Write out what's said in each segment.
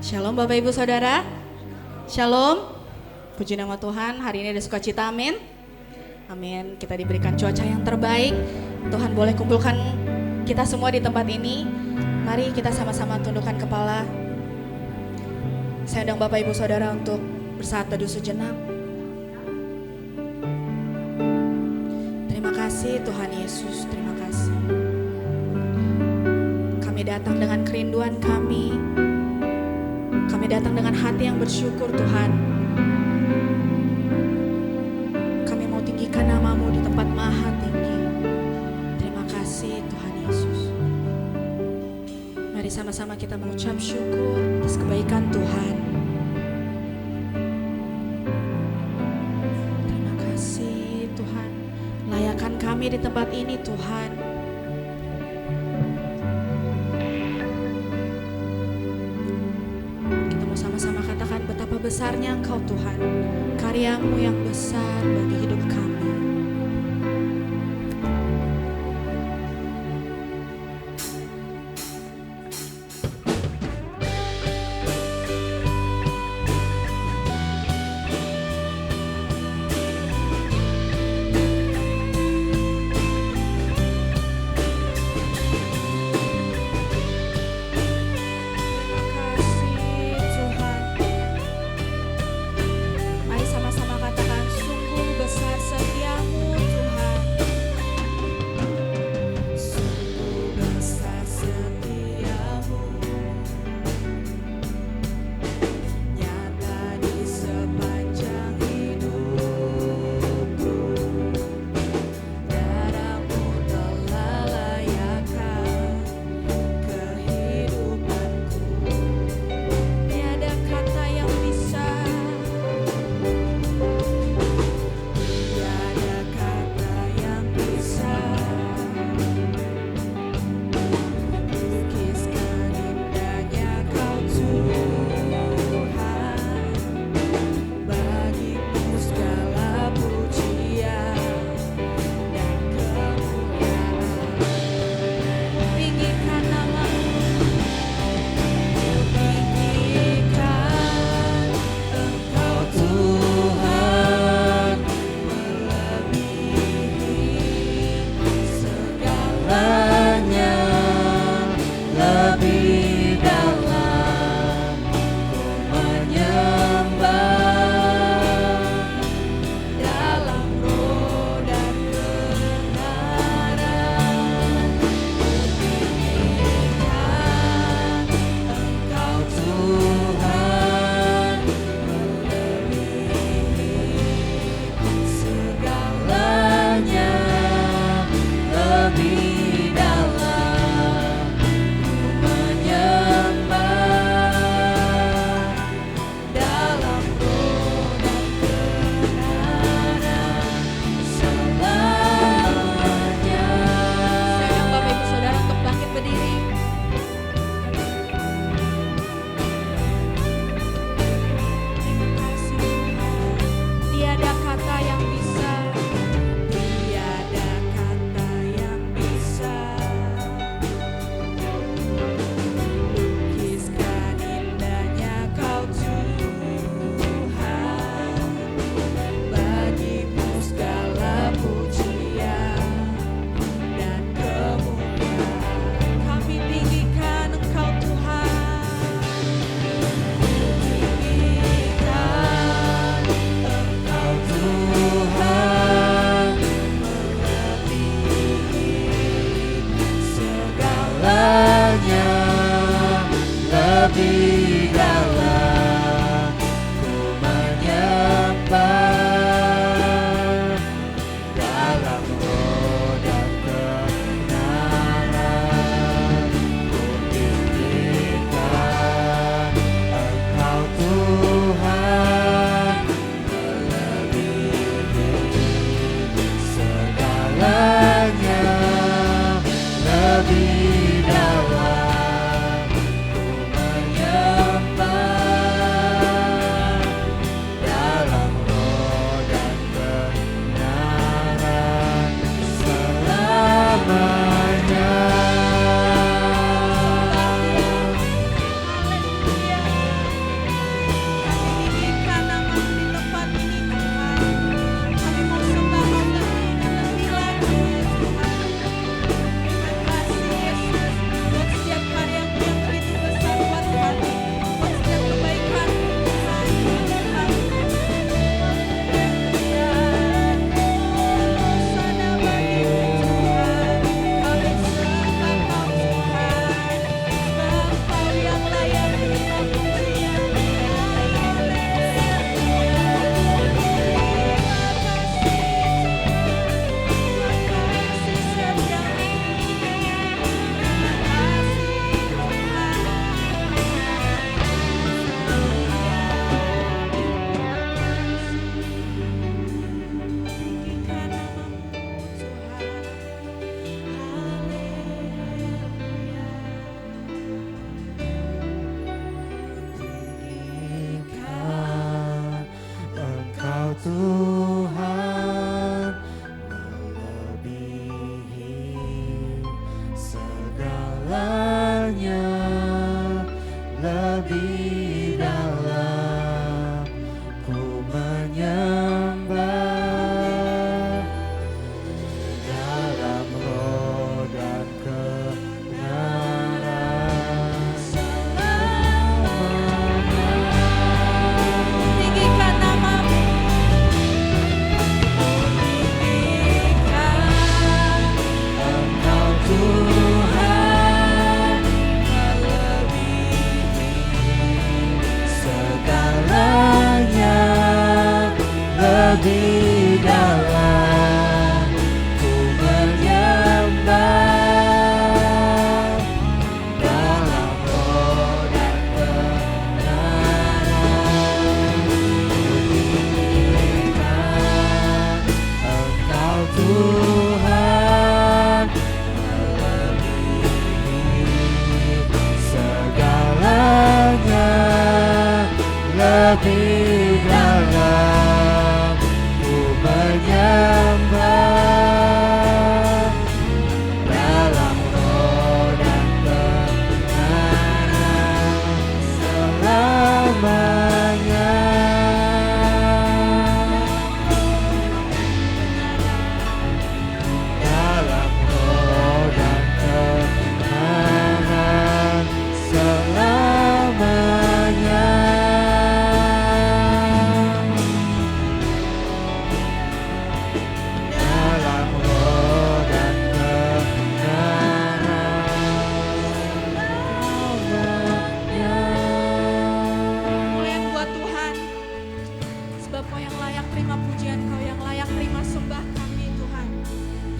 Shalom Bapak Ibu Saudara. Shalom. Puji nama Tuhan, hari ini ada sukacita, amin. Amin, kita diberikan cuaca yang terbaik. Tuhan boleh kumpulkan kita semua di tempat ini. Mari kita sama-sama tundukkan kepala. Saya undang Bapak Ibu Saudara untuk bersaat teduh sejenak. Terima kasih Tuhan Yesus, terima kasih. Kami datang dengan kerinduan kami. Kami datang dengan hati yang bersyukur Tuhan. Kami mau tinggikan nama-Mu di tempat maha tinggi. Terima kasih Tuhan Yesus. Mari sama-sama kita mengucap syukur atas kebaikan Tuhan. Terima kasih Tuhan. Layakan kami di tempat ini Tuhan. Sama-sama katakan betapa besarnya Engkau Tuhan, karya-Mu yang besar bagi hidup kami. Lebih dalam ku menyembah. lebih dalam ku menyembah dalam roh dan kebenaran selamanya. Tinggikan nama-Mu, tinggikan Engkau Tuhan segalanya lebih dalam ku menyembah dalam roh dan kebenaran. Tinggikan Engkau Tuhan melebihi segalanya lebih dalam ku menyembah dalam roh dan kebenaran selamanya. Dalam roh dan kebenaran selamanya. Dalam roh dan kebenaran selamanya. kemuliaan buat Tuhan. Sebab Kau yang layak terima pujian, Kau yang layak terima sembah kami Tuhan.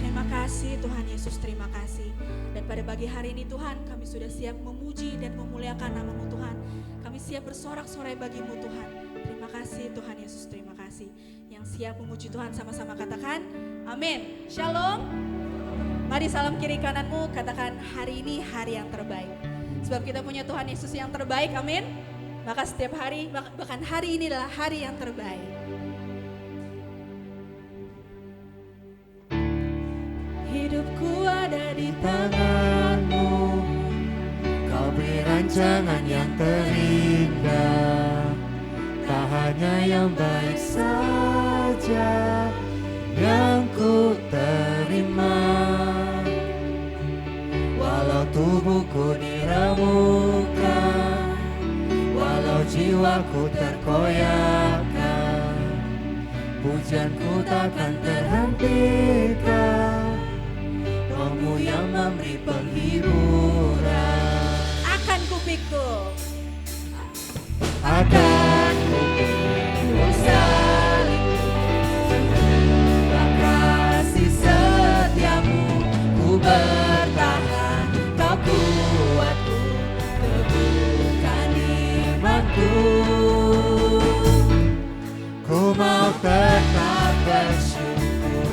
Terima kasih Tuhan Yesus, terima kasih. Dan pada pagi hari ini Tuhan, kami sudah siap memuji dan memuliakan nama-Mu Tuhan. Kami siap bersorak-sorai bagi-Mu Tuhan. Terima kasih Tuhan Yesus, terima kasih. Yang siap memuji Tuhan sama-sama katakan amin. Shalom. Mari salam kiri kananmu, katakan hari ini hari yang terbaik. Sebab kita punya Tuhan Yesus yang terbaik, amin. Maka setiap hari, bahkan hari ini adalah hari yang terbaik. Hidupku ada di Tanganmu, Kau beri rancangan yang terindah. Tak hanya yang baik saja yang ku terima. Walau tubuhku diremukkan, walau jiwaku terkoyakkan, pujianku takkan terhentikan. Roh-Mu yang memberi penghiburan. akan kupikul. Akan kupikul salibmu, kasih setiamu, ku bertahan, Kau kuatku, teguhkan imanku. Ku mau tetap bersyukur,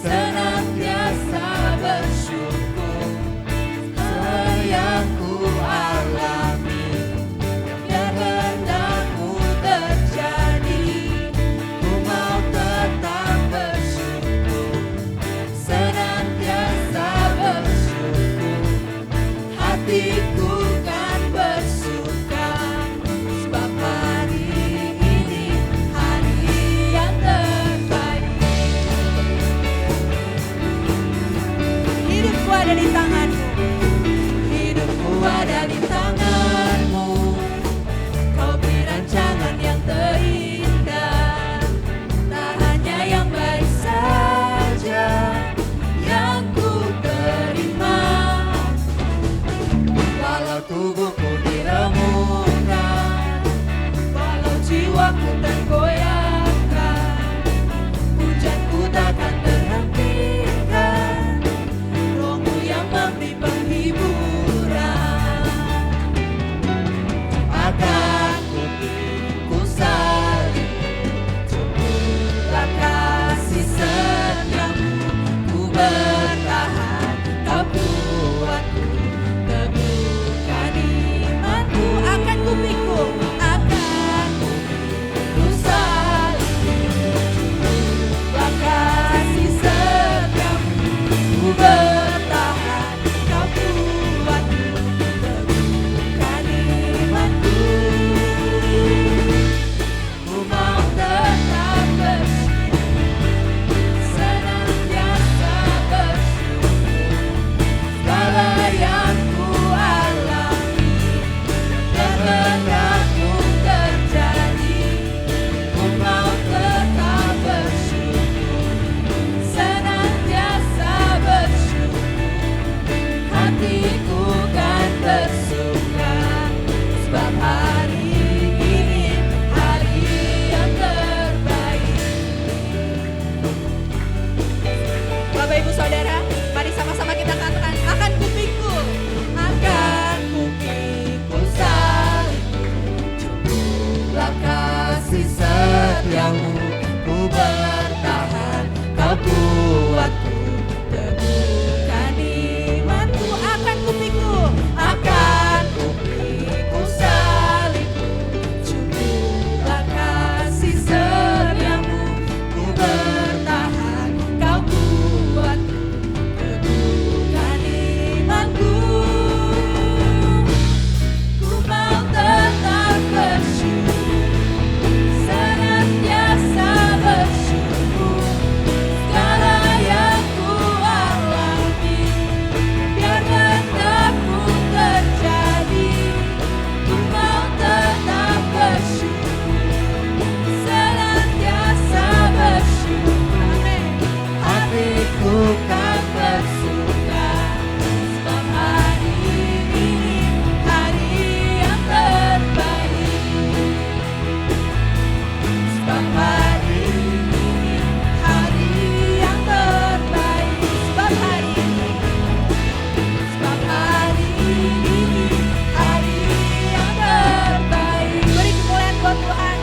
senantiasa bersyukur. Yang ku alami, yang kehendakmu terjadi. Ku mau tetap bersyukur, senantiasa bersyukur. Hatiku kan bersuka, sebab hari ini hari yang terbaik. Hidupku ada di tangan-Mu. Hidupku ada di tangan-Mu, Kau beri rancangan yang terindah. Tak hanya yang baik saja yang ku terima. Walau tubuhku diremukkan, walau jiwaku tergoyahkan, pujianku takkan terhentikan. Roh-Mu yang memberi penghiburan. Akan kupikul salibmu, cukuplah kasih setiamu, ku bertahan, Kau kuatku, teguhkan imanku. Akan kupikul. Akan kupikul berapapun terjadi, ku mau tetap bersyukur, senantiasa bersyukur. Hatiku kan bersuka, sebab hari ini hari yang terbaik. Bapak Ibu Saudara, mari sama-sama kita katakan, akan kupikul, Akan kupikul salibmu, cukuplah kasih setiamu, ku bertahan, kau buatku teguhkan imanku. akan kupikul, Akan kupikul salibmu, cukuplah kasih setiamu, ku bertahan, kau buatku teguhkan imanku. Ku mau tetap bersyukur, senantiasa bersyukur. Segala yang ku alami, biar betapapun terjadi, ku mau tetap bersyukur, senantiasa bersyukur. Hatiku kan bersuka, sebab hari ini hari yang terbaik. Sebab hari ini hari yang terbaik. Sebab hari ini, sebab hari ini hari yang terbaik. beri kemuliaan buat Tuhan.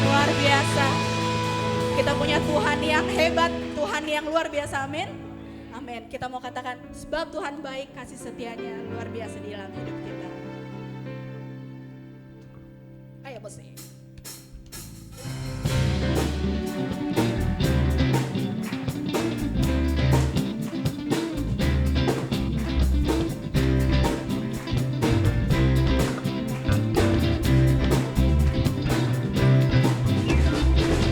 Luar biasa. Kita punya Tuhan yang hebat, Tuhan yang luar biasa, amin. Amin. Kita mau katakan, sebab Tuhan baik, kasih setianya luar biasa di dalam hidup kita. Ayo musik.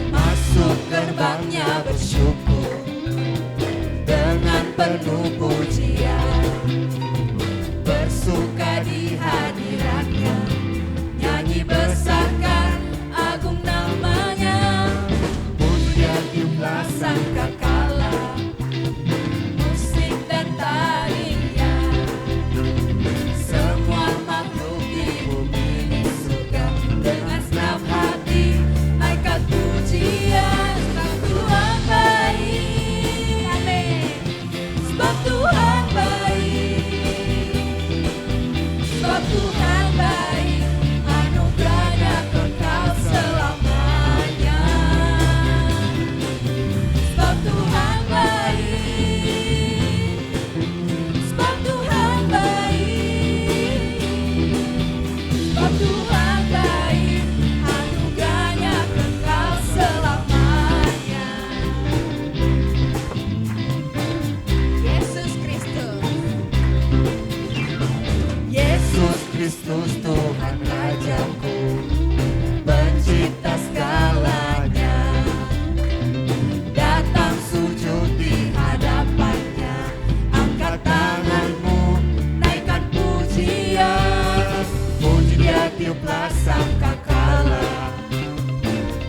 Masuk gerbangnya bersyukur, dengan penuh pujian, bersuka di hadiratnya, nyanyi besarkan agung namanya. Puji dia tiuplah sangkakala, musik dan tarian, semua makhluk di bumi ini suka dengan senang hati naikkan pujian. Sebab Tuhan baik, amin. Sebab Tuhan baik, sebab Tuhan baik, anugerahnya kekal selamanya. Sebab Tuhan baik, sebab Tuhan baik, sebab Tuhan baik, anugerahnya kekal selamanya. Yesus Kristus. Yesus Kristus Tuhan Rajaku, pencipta segalanya, datang sujud di hadapannya, angkat tanganmu, naikkan pujian. Puji dia tiuplah sangkakala,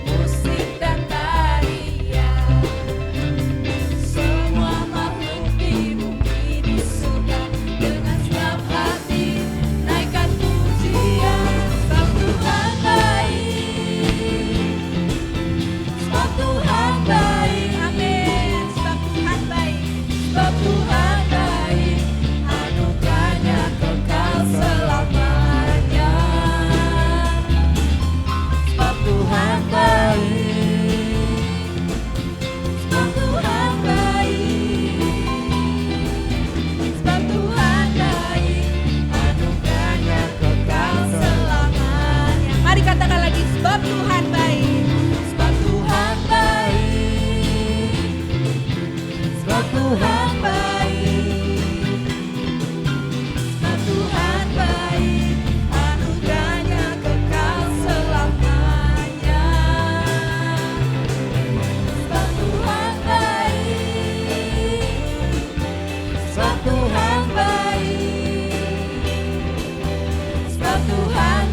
musik dan tarian, semua makhluk di bumi ini suka dengan senang hati naikkan pujian. Sebab Tuhan baik, sebab Tuhan baik, Amin. Sebab Tuhan baik. sebab Tuhan baik, anugerahnya kekal selamanya. Sebab Tuhan baik, sebab Tuhan baik, sebab Tuhan baik, anugerahnya kekal selamanya. Mari katakan lagi, sebab Tuhan baik. Sebab Tuhan baik, sebab Tuhan baik, sebab Tuhan baik, anugerahnya kekal selamanya. Sebab Tuhan baik, sebab Tuhan baik, sebab Tuhan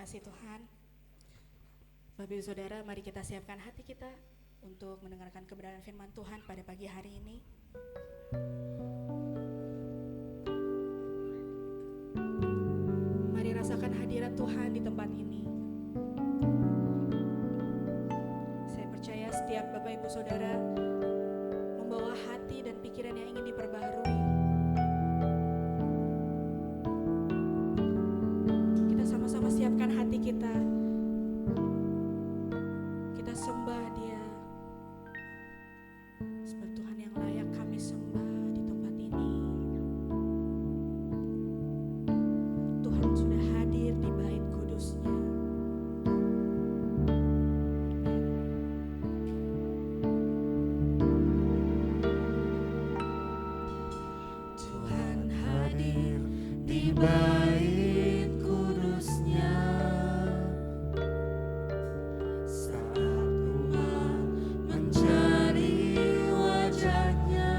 kasih Tuhan. Bapak Ibu Saudara, mari kita siapkan hati kita untuk mendengarkan kebenaran firman Tuhan pada pagi hari ini. Mari rasakan hadirat Tuhan di tempat ini. Saya percaya setiap Bapak Ibu Saudara membawa hati dan pikiran yang ingin diperbaharui. Kita sama-sama siapkan hati kita. Kita sembah Dia. Sebab Tuhan yang layak kami sembah di tempat ini. Tuhan sudah hadir di bait kudus-Nya. Tuhan hadir di bait kudus-Nya. Saat umat mencari wajah-Nya,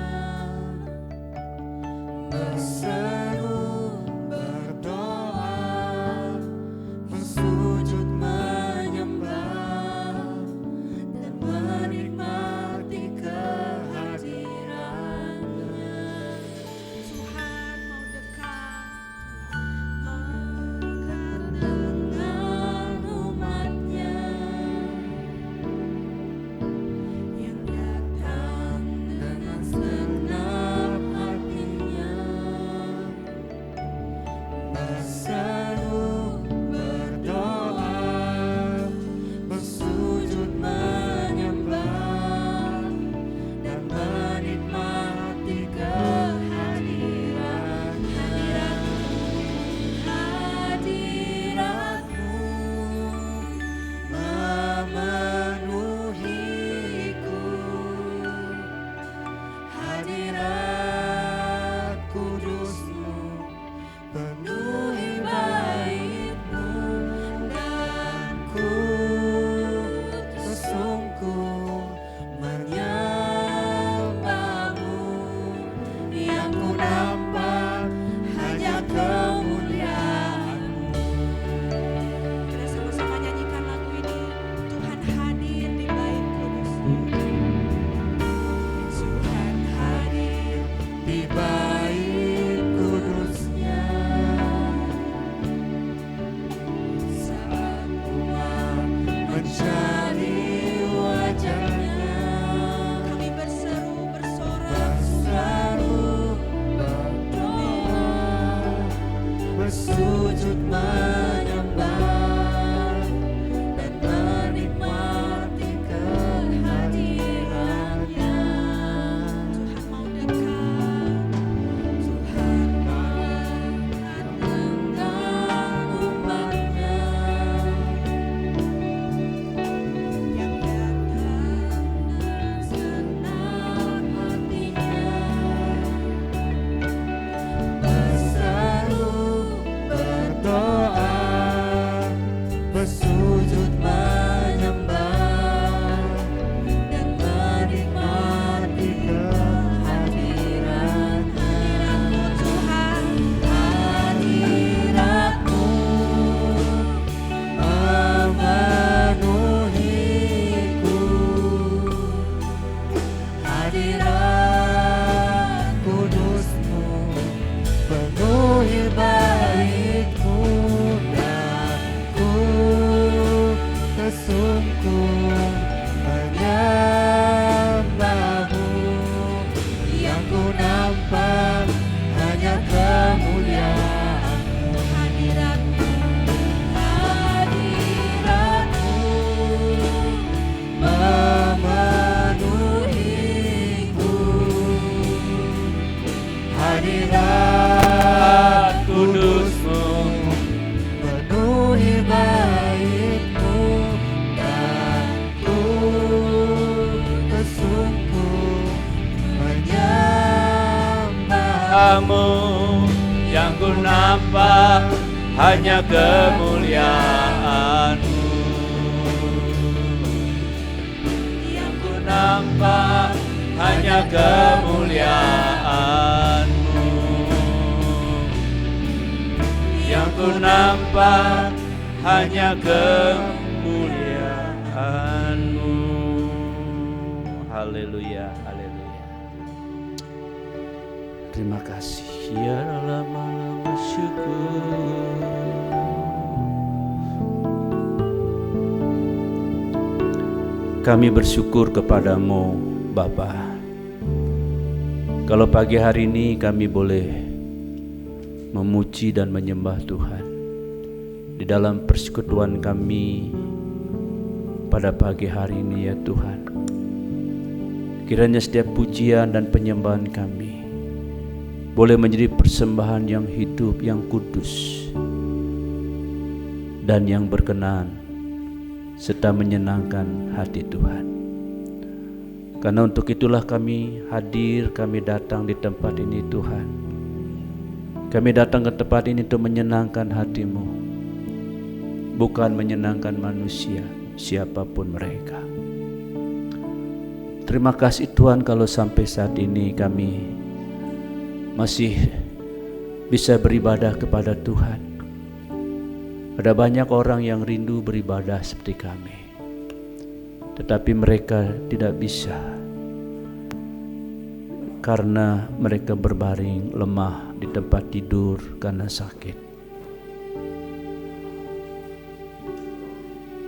berseru, berdoa, bersujud menyembah, dan menikmati kehadiran-Nya. Tuhan mau dekat. Dengan umat-Nya yang datang dengan segenap hatinya, berseru, berdoa, bersujud menyembah, dan menikmati hadirat-Mu memenuhiku. Hadirat kudus-Mu penuhi bait-Mu, dan ku tersungkur menyembah-Mu. Yang ku nampak hanya kemuliaan-Mu. Kita sama-sama nyanyikan lagu ini. Tuhan hadir di bait kudus-Nya. Tuhan hadir di bait kudus-Nya. Saat umat mencari wajah-Nya, Kami berseru, bersorak, berseru, berdoa, bersujud menyembah, dan menikmati kehadiran-Nya. Tuhan mau dekat. Tuhan dekat dengan umat-Nya yang datang dengan segenap hatinya, berseru, berdoa, bersujud menyembah, dan menikmati kehadiran-Nya. Tuhan, Hadirat-Mu memenuhiku. Hadirat kudus-Mu penuhi bait-Mu, dan ku tersungkur menyembah-Mu. Yang ku nampak hanya kemuliaan-Mu. hadirat-Mu. Hadirat-Mu memenuhiku. Hadirat kudus-Mu penuhi bait-Mu, dan ku tersungkur menyembah-Mu. Yang ku nampak hanya kemuliaan-Mu. Yang ku nampak hanya kemuliaan-Mu. Yang ku nampak hanya kemuliaan-Mu. Haleluya, haleluya. Terima kasih. Ya lama-lama syukur. Kami bersyukur kepadamu Bapa. Kalau pagi hari ini kami boleh memuji dan menyembah Tuhan di dalam persekutuan kami pada pagi hari ini ya Tuhan. Kiranya setiap pujian dan penyembahan kami boleh menjadi persembahan yang hidup, yang kudus dan yang berkenan serta menyenangkan hati Tuhan. Karena untuk itulah kami hadir, kami datang di tempat ini Tuhan. Kami datang ke tempat ini untuk menyenangkan hati-Mu, bukan menyenangkan manusia, siapapun mereka. Terima kasih Tuhan kalau sampai saat ini kami masih bisa beribadah kepada Tuhan. Ada banyak orang yang rindu beribadah seperti kami, tetapi mereka tidak bisa karena mereka berbaring lemah di tempat tidur karena sakit.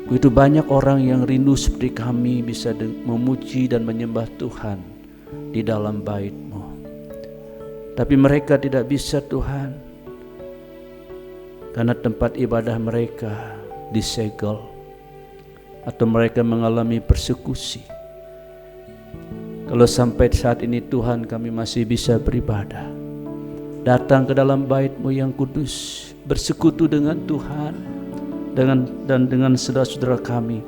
Begitu banyak orang yang rindu seperti kami bisa memuji dan menyembah Tuhan di dalam bait-Mu, tapi mereka tidak bisa Tuhan, karena tempat ibadah mereka disegel atau mereka mengalami persekusi. Kalau sampai saat ini Tuhan kami masih bisa beribadah, datang ke dalam bait-Mu yang kudus, bersekutu dengan Tuhan dan dengan saudara-saudara kami,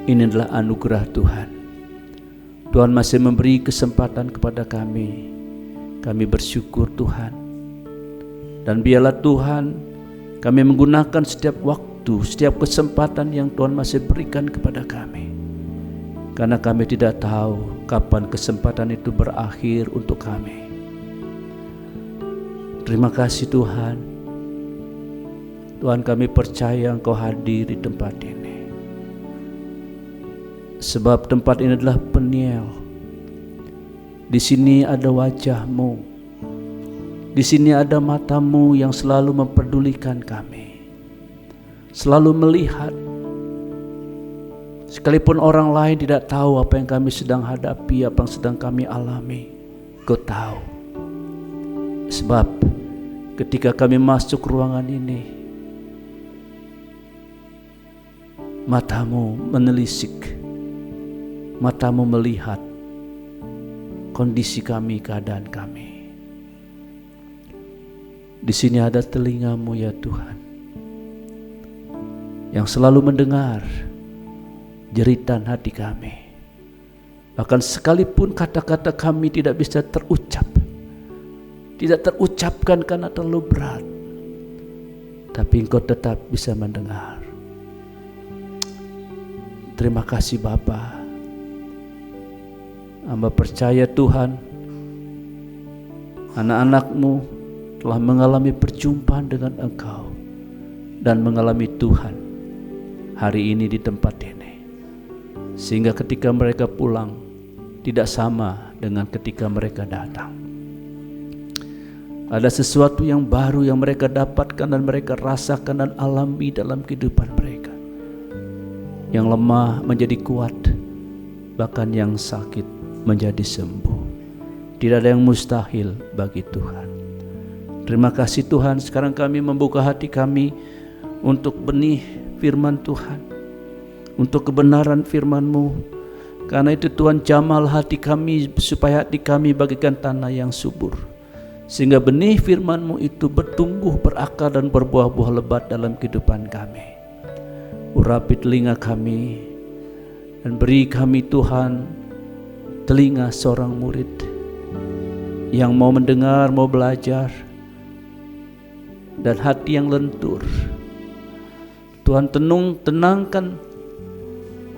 ini adalah anugerah Tuhan. Tuhan masih memberi kesempatan kepada kami. Kami bersyukur Tuhan. Dan biarlah Tuhan kami menggunakan setiap waktu, setiap kesempatan yang Tuhan masih berikan kepada kami. Karena kami tidak tahu kapan kesempatan itu berakhir untuk kami. Terima kasih Tuhan. Tuhan kami percaya Engkau hadir di tempat ini. Sebab tempat ini adalah peniel. Di sini ada wajah-Mu. Di sini ada mata-Mu yang selalu memperdulikan kami, selalu melihat. Sekalipun orang lain tidak tahu apa yang kami sedang hadapi, apa yang sedang kami alami, Kau tahu. Sebab ketika kami masuk ruangan ini, mata-Mu menelisik, mata-Mu melihat kondisi kami, keadaan kami. Di sini ada telinga-Mu ya Tuhan, yang selalu mendengar jeritan hati kami. Bahkan sekalipun kata-kata kami tidak bisa terucap, tidak terucapkan karena terlalu berat, tapi Engkau tetap bisa mendengar. Terima kasih Bapa. Hamba percaya Tuhan, anak-anak-Mu telah mengalami perjumpaan dengan Engkau dan mengalami Tuhan hari ini di tempat ini, sehingga ketika mereka pulang tidak sama dengan ketika mereka datang. Ada sesuatu yang baru yang mereka dapatkan dan mereka rasakan dan alami dalam kehidupan mereka. Yang lemah menjadi kuat, bahkan yang sakit menjadi sembuh. Tidak ada yang mustahil bagi Tuhan. Terima kasih Tuhan, sekarang kami membuka hati kami untuk benih firman Tuhan, untuk kebenaran firman-Mu. Karena itu Tuhan, jamal hati kami supaya hati kami bagikan tanah yang subur, sehingga benih firman-Mu itu bertumbuh, berakar dan berbuah-buah lebat dalam kehidupan kami. Urapi telinga kami dan beri kami Tuhan telinga seorang murid yang mau mendengar, mau belajar, dan hati yang lentur. Tuhan, tenangkan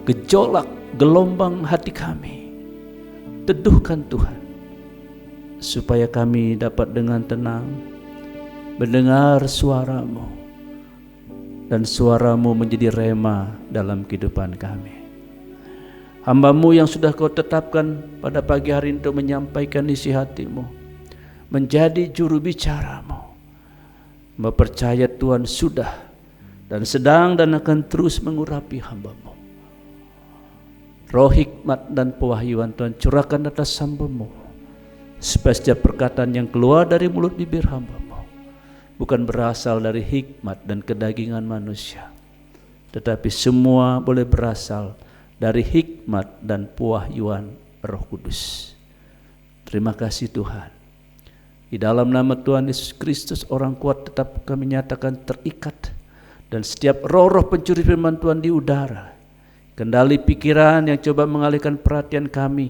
gejolak gelombang hati kami. Teduhkan Tuhan, supaya kami dapat dengan tenang mendengar suara-Mu, dan suara-Mu menjadi rema dalam kehidupan kami. Hamba-Mu yang sudah Kau tetapkan pada pagi hari untuk menyampaikan isi hati-Mu, menjadi juru bicara-Mu. Hamba percaya Tuhan sudah dan sedang dan akan terus mengurapi hamba-Mu. Roh hikmat dan pewahyuan Tuhan curahkan atas hamba-Mu, supaya setiap perkataan yang keluar dari mulut bibir hamba-Mu bukan berasal dari hikmat dan kedagingan manusia, tetapi semua boleh berasal dari hikmat dan pewahyuan Roh Kudus. Terima kasih Tuhan. Di dalam nama Tuhan Yesus Kristus, orang kuat tetap kami nyatakan terikat, dan setiap roh-roh pencuri firman Tuhan di udara, kendali pikiran yang coba mengalihkan perhatian kami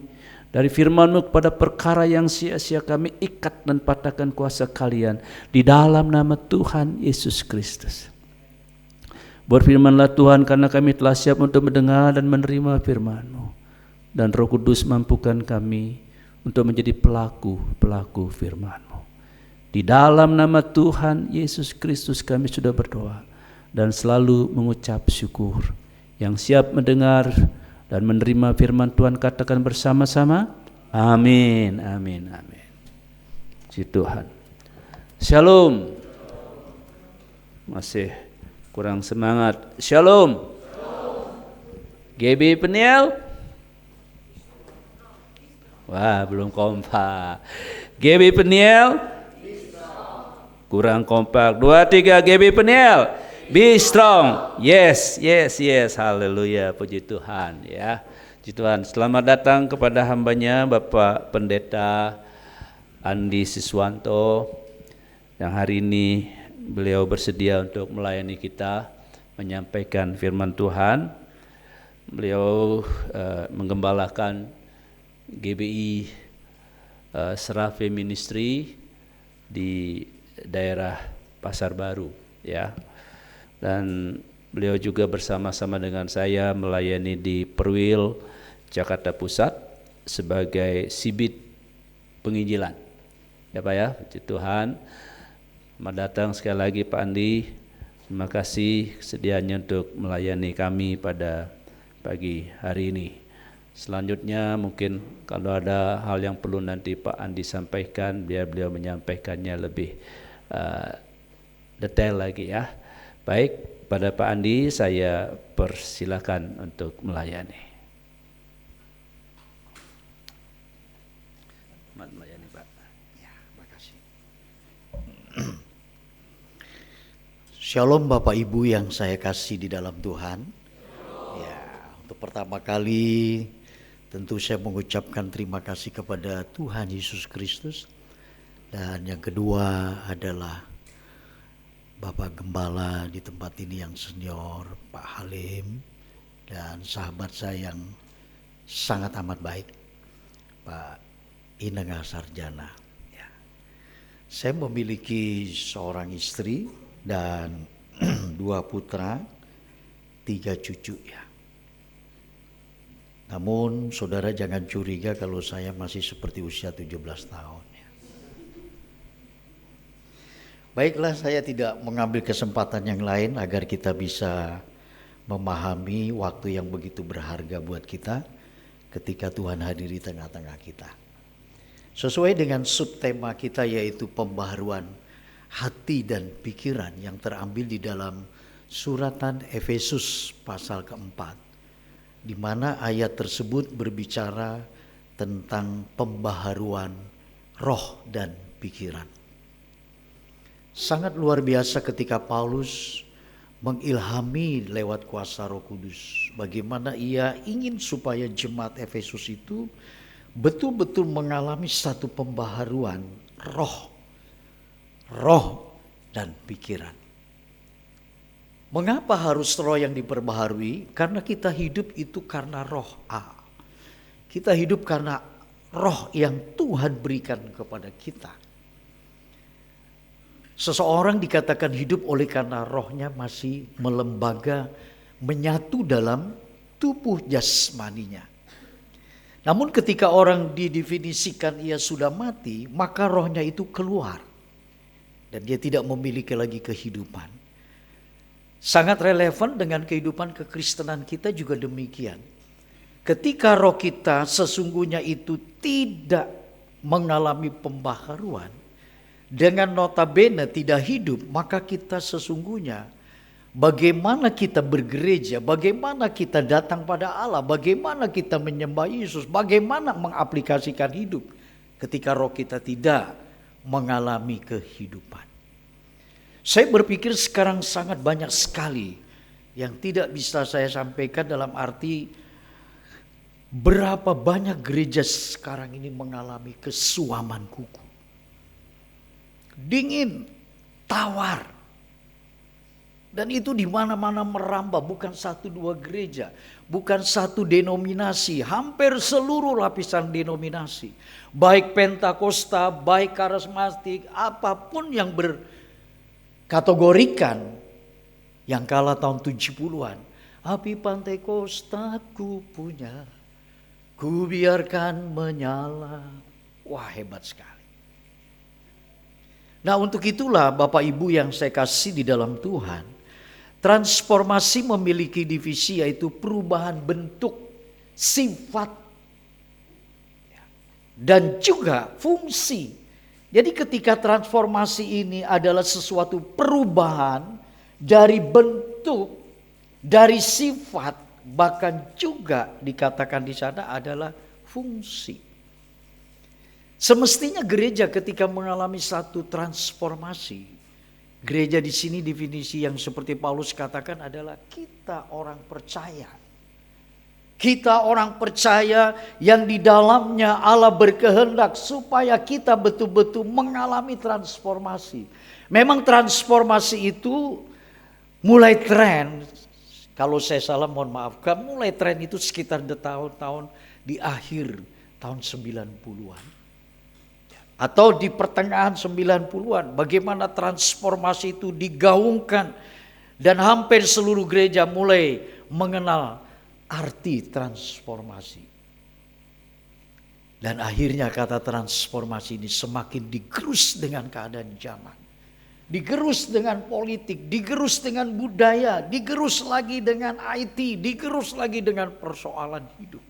dari firman-Mu kepada perkara yang sia-sia, kami ikat dan patahkan kuasa kalian di dalam nama Tuhan Yesus Kristus. Berfirmanlah Tuhan, karena kami telah siap untuk mendengar dan menerima firman-Mu, dan Roh Kudus mampukan kami untuk menjadi pelaku-pelaku firman-Mu. Di dalam nama Tuhan Yesus Kristus kami sudah berdoa dan selalu mengucap syukur. Yang siap mendengar dan menerima firman Tuhan katakan bersama-sama, amin, amin, amin. Puji Tuhan. Shalom. Masih kurang semangat. Shalom. GB Peniel. Wah, belum kompak. GB Peniel. Kurang kompak. 2, 3 GB Peniel. Be strong. Yes, yes, yes. Haleluya. Puji Tuhan ya. Puji Tuhan. Selamat datang kepada hambanya Bapak Pendeta Andi Siswanto, yang hari ini beliau bersedia untuk melayani kita, menyampaikan firman Tuhan. Beliau menggembalakan GBI Serafe Ministry di daerah Pasar Baru ya. Dan beliau juga bersama-sama dengan saya melayani di Perwil, Jakarta Pusat sebagai sibit penginjilan. Ya Pak ya, puji Tuhan. Selamat datang sekali lagi Pak Andi. Terima kasih kesediaannya untuk melayani kami pada pagi hari ini. Selanjutnya mungkin kalau ada hal yang perlu nanti Pak Andi sampaikan, biar beliau menyampaikannya lebih detail lagi ya. Baik, pada Pak Andi saya persilakan untuk melayani. Selamat melayani Pak. Ya, makasih. Shalom Bapak Ibu yang saya kasih di dalam Tuhan. Ya, untuk pertama kali tentu saya mengucapkan terima kasih kepada Tuhan Yesus Kristus. Dan yang kedua adalah Bapak Gembala di tempat ini yang senior, Pak Halim, dan sahabat saya yang sangat amat baik, Pak Inenga Sarjana. Ya. Saya memiliki seorang istri dan 2 putra, 3 cucu ya. Namun saudara jangan curiga kalau saya masih seperti usia 17 tahun. Baiklah, saya tidak mengambil kesempatan yang lain agar kita bisa memahami waktu yang begitu berharga buat kita ketika Tuhan hadir di tengah-tengah kita. Sesuai dengan subtema kita yaitu pembaharuan hati dan pikiran yang terambil di dalam suratan Efesus pasal keempat, di mana ayat tersebut berbicara tentang pembaharuan roh dan pikiran. Sangat luar biasa ketika Paulus mengilhami lewat kuasa Roh Kudus bagaimana ia ingin supaya jemaat Efesus itu betul-betul mengalami satu pembaharuan roh dan pikiran. Mengapa harus roh yang diperbaharui? Karena kita hidup itu karena roh. Kita hidup karena roh yang Tuhan berikan kepada kita. Seseorang dikatakan hidup oleh karena rohnya masih melembaga, menyatu dalam tubuh jasmaninya. Namun ketika orang didefinisikan ia sudah mati, maka rohnya itu keluar. Dan dia tidak memiliki lagi kehidupan. Sangat relevan dengan kehidupan kekristenan kita juga demikian. Ketika roh kita sesungguhnya itu tidak mengalami pembaharuan, dengan notabene tidak hidup, maka kita sesungguhnya bagaimana kita bergereja, bagaimana kita datang pada Allah, bagaimana kita menyembah Yesus, bagaimana mengaplikasikan hidup ketika roh kita tidak mengalami kehidupan. Saya berpikir sekarang sangat banyak sekali yang tidak bisa saya sampaikan dalam arti berapa banyak gereja sekarang ini mengalami kesuaman kuku. Dingin, tawar. Dan itu di mana-mana merambah, bukan satu dua gereja, bukan satu denominasi, hampir seluruh lapisan denominasi. Baik Pentakosta, baik karismatik, apapun yang kategorikan yang kala tahun 70-an. Api Pentakosta ku punya, ku biarkan menyala. Wah, hebat sekali. Nah, untuk itulah Bapak Ibu yang saya kasih di dalam Tuhan, transformasi memiliki divisi, yaitu perubahan bentuk, sifat, dan juga fungsi. Jadi ketika transformasi ini adalah sesuatu perubahan dari bentuk, dari sifat, bahkan juga dikatakan di sana adalah fungsi. Semestinya gereja ketika mengalami satu transformasi, gereja di sini definisi yang seperti Paulus katakan adalah kita orang percaya. Kita orang percaya yang di dalamnya Allah berkehendak supaya kita betul-betul mengalami transformasi. Memang transformasi itu mulai tren, kalau saya salah mohon maafkan, mulai tren itu sekitar tahun-tahun di akhir tahun 90-an. Atau di pertengahan 90-an, bagaimana transformasi itu digaungkan dan hampir seluruh gereja mulai mengenal arti transformasi. Dan akhirnya kata transformasi ini semakin digerus dengan keadaan zaman. Digerus dengan politik, digerus dengan budaya, digerus lagi dengan IT, digerus lagi dengan persoalan hidup.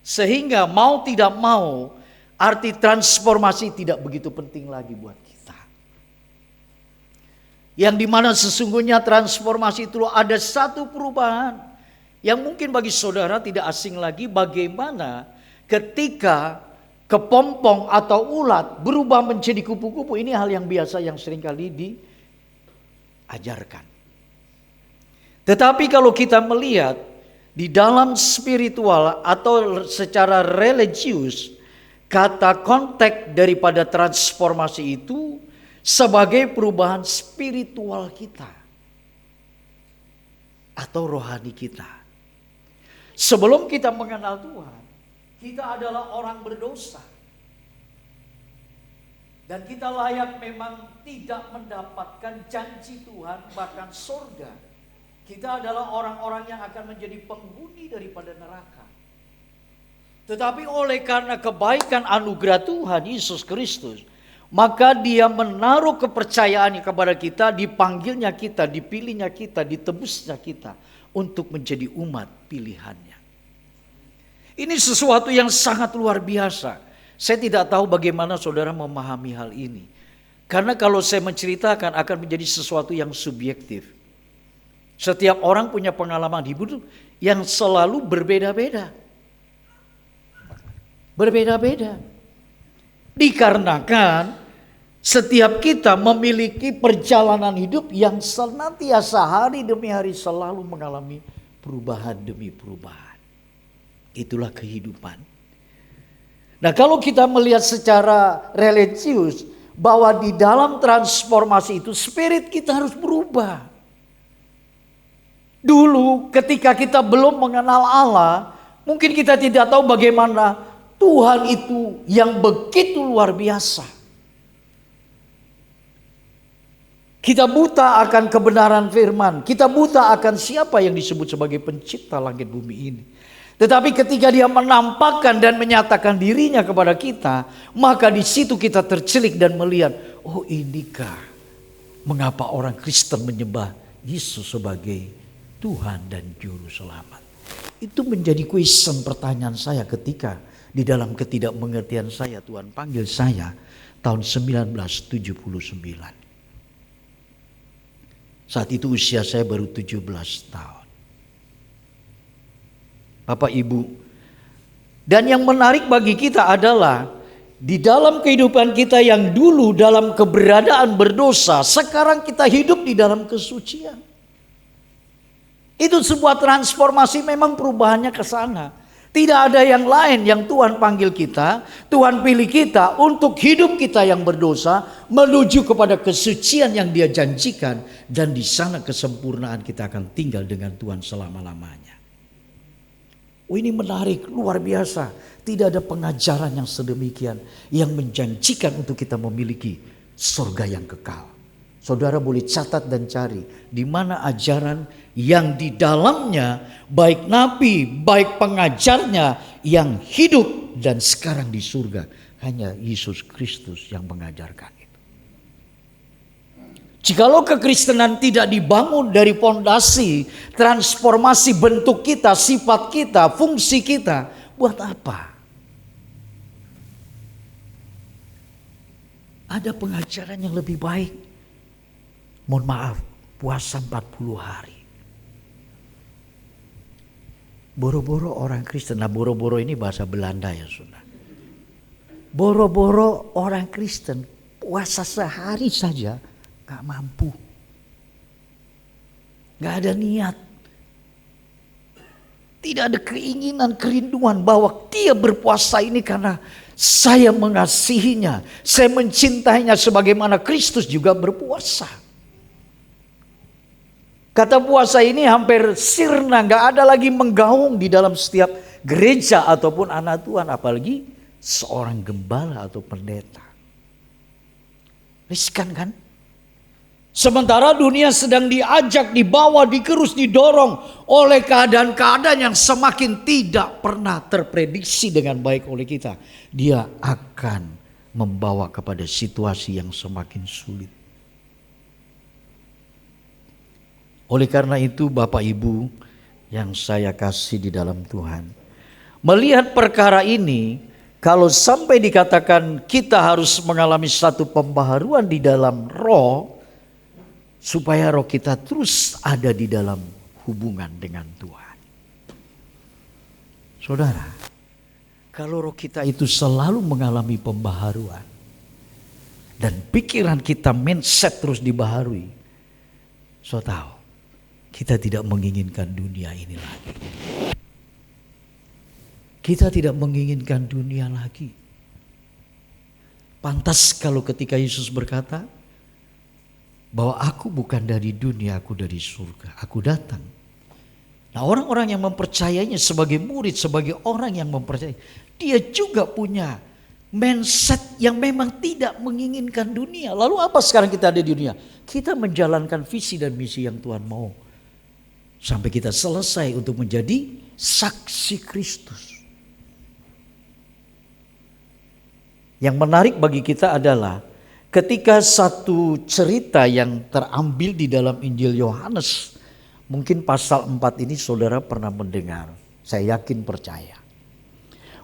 Sehingga mau tidak mau, arti transformasi tidak begitu penting lagi buat kita. Yang dimana sesungguhnya transformasi itu ada satu perubahan yang mungkin bagi saudara tidak asing lagi, bagaimana ketika kepompong atau ulat berubah menjadi kupu-kupu. Ini hal yang biasa yang seringkali diajarkan. Tetapi kalau kita melihat di dalam spiritual atau secara religius, kata konteks daripada transformasi itu sebagai perubahan spiritual kita atau rohani kita. Sebelum kita mengenal Tuhan, kita adalah orang berdosa. Dan kita layak memang tidak mendapatkan janji Tuhan, bahkan surga. Kita adalah orang-orang yang akan menjadi penghuni daripada neraka. Tetapi oleh karena kebaikan anugerah Tuhan Yesus Kristus, maka Dia menaruh kepercayaannya kepada kita, dipanggilnya kita, dipilihnya kita, ditebusnya kita untuk menjadi umat pilihannya. Ini sesuatu yang sangat luar biasa. Saya tidak tahu bagaimana saudara memahami hal ini. Karena kalau saya menceritakan akan menjadi sesuatu yang subjektif. Setiap orang punya pengalaman hidup yang selalu berbeda-beda. Berbeda-beda. Dikarenakan setiap kita memiliki perjalanan hidup yang senantiasa hari demi hari selalu mengalami perubahan demi perubahan. Itulah kehidupan. Nah, kalau kita melihat secara religius bahwa di dalam transformasi itu spirit kita harus berubah. Dulu ketika kita belum mengenal Allah, mungkin kita tidak tahu bagaimana Tuhan itu yang begitu luar biasa. Kita buta akan kebenaran firman. Kita buta akan siapa yang disebut sebagai pencipta langit bumi ini. Tetapi ketika Dia menampakkan dan menyatakan dirinya kepada kita, maka di situ kita tercelik dan melihat, oh inikah mengapa orang Kristen menyembah Yesus sebagai Tuhan dan Juru Selamat. Itu menjadi pertanyaan saya ketika di dalam ketidakmengertian saya Tuhan panggil saya tahun 1979. Saat itu usia saya baru 17 tahun. Bapak Ibu, dan yang menarik bagi kita adalah di dalam kehidupan kita yang dulu dalam keberadaan berdosa, sekarang kita hidup di dalam kesucian. Itu sebuah transformasi, memang perubahannya ke sana. Tidak ada yang lain yang Tuhan panggil kita, Tuhan pilih kita untuk hidup kita yang berdosa menuju kepada kesucian yang Dia janjikan, dan di sana kesempurnaan kita akan tinggal dengan Tuhan selama-lamanya. Oh, ini menarik, luar biasa. Tidak ada pengajaran yang sedemikian yang menjanjikan untuk kita memiliki surga yang kekal. Saudara boleh catat dan cari di mana ajaran yang di dalamnya baik nabi, baik pengajarnya yang hidup dan sekarang di surga. Hanya Yesus Kristus yang mengajarkan itu. Jikalau kekristenan tidak dibangun dari fondasi transformasi bentuk kita, sifat kita, fungsi kita, buat apa? Ada pengajaran yang lebih baik. Mohon maaf, puasa 40 hari. Boro-boro orang Kristen, nah boro-boro ini bahasa Belanda ya saudara. Boro-boro orang Kristen puasa sehari saja gak mampu. Gak ada niat. Tidak ada keinginan, kerinduan bahwa dia berpuasa ini karena saya mengasihinya. Saya mencintainya sebagaimana Kristus juga berpuasa. Kata puasa ini hampir sirna, gak ada lagi menggaung di dalam setiap gereja ataupun anak Tuhan, apalagi seorang gembala atau pendeta. Riskan kan? Sementara dunia sedang diajak, dibawa, dikerus, didorong oleh keadaan-keadaan yang semakin tidak pernah terprediksi dengan baik oleh kita. Dia akan membawa kepada situasi yang semakin sulit. Oleh karena itu Bapak Ibu yang saya kasih di dalam Tuhan, melihat perkara ini, kalau sampai dikatakan kita harus mengalami satu pembaharuan di dalam roh, supaya roh kita terus ada di dalam hubungan dengan Tuhan. Saudara, kalau roh kita itu selalu mengalami pembaharuan, dan pikiran kita mindset terus dibaharui, so tahu kita tidak menginginkan dunia ini lagi. Kita tidak menginginkan dunia lagi. Pantas kalau ketika Yesus berkata bahwa aku bukan dari dunia, aku dari surga. Aku datang. Nah, orang-orang yang mempercayainya sebagai murid, sebagai orang yang mempercayai, dia juga punya mindset yang memang tidak menginginkan dunia. Lalu apa sekarang kita ada di dunia? Kita menjalankan visi dan misi yang Tuhan mau. Sampai kita selesai untuk menjadi saksi Kristus. Yang menarik bagi kita adalah ketika satu cerita yang terambil di dalam Injil Yohanes. Mungkin pasal 4 ini saudara pernah mendengar. Saya yakin percaya.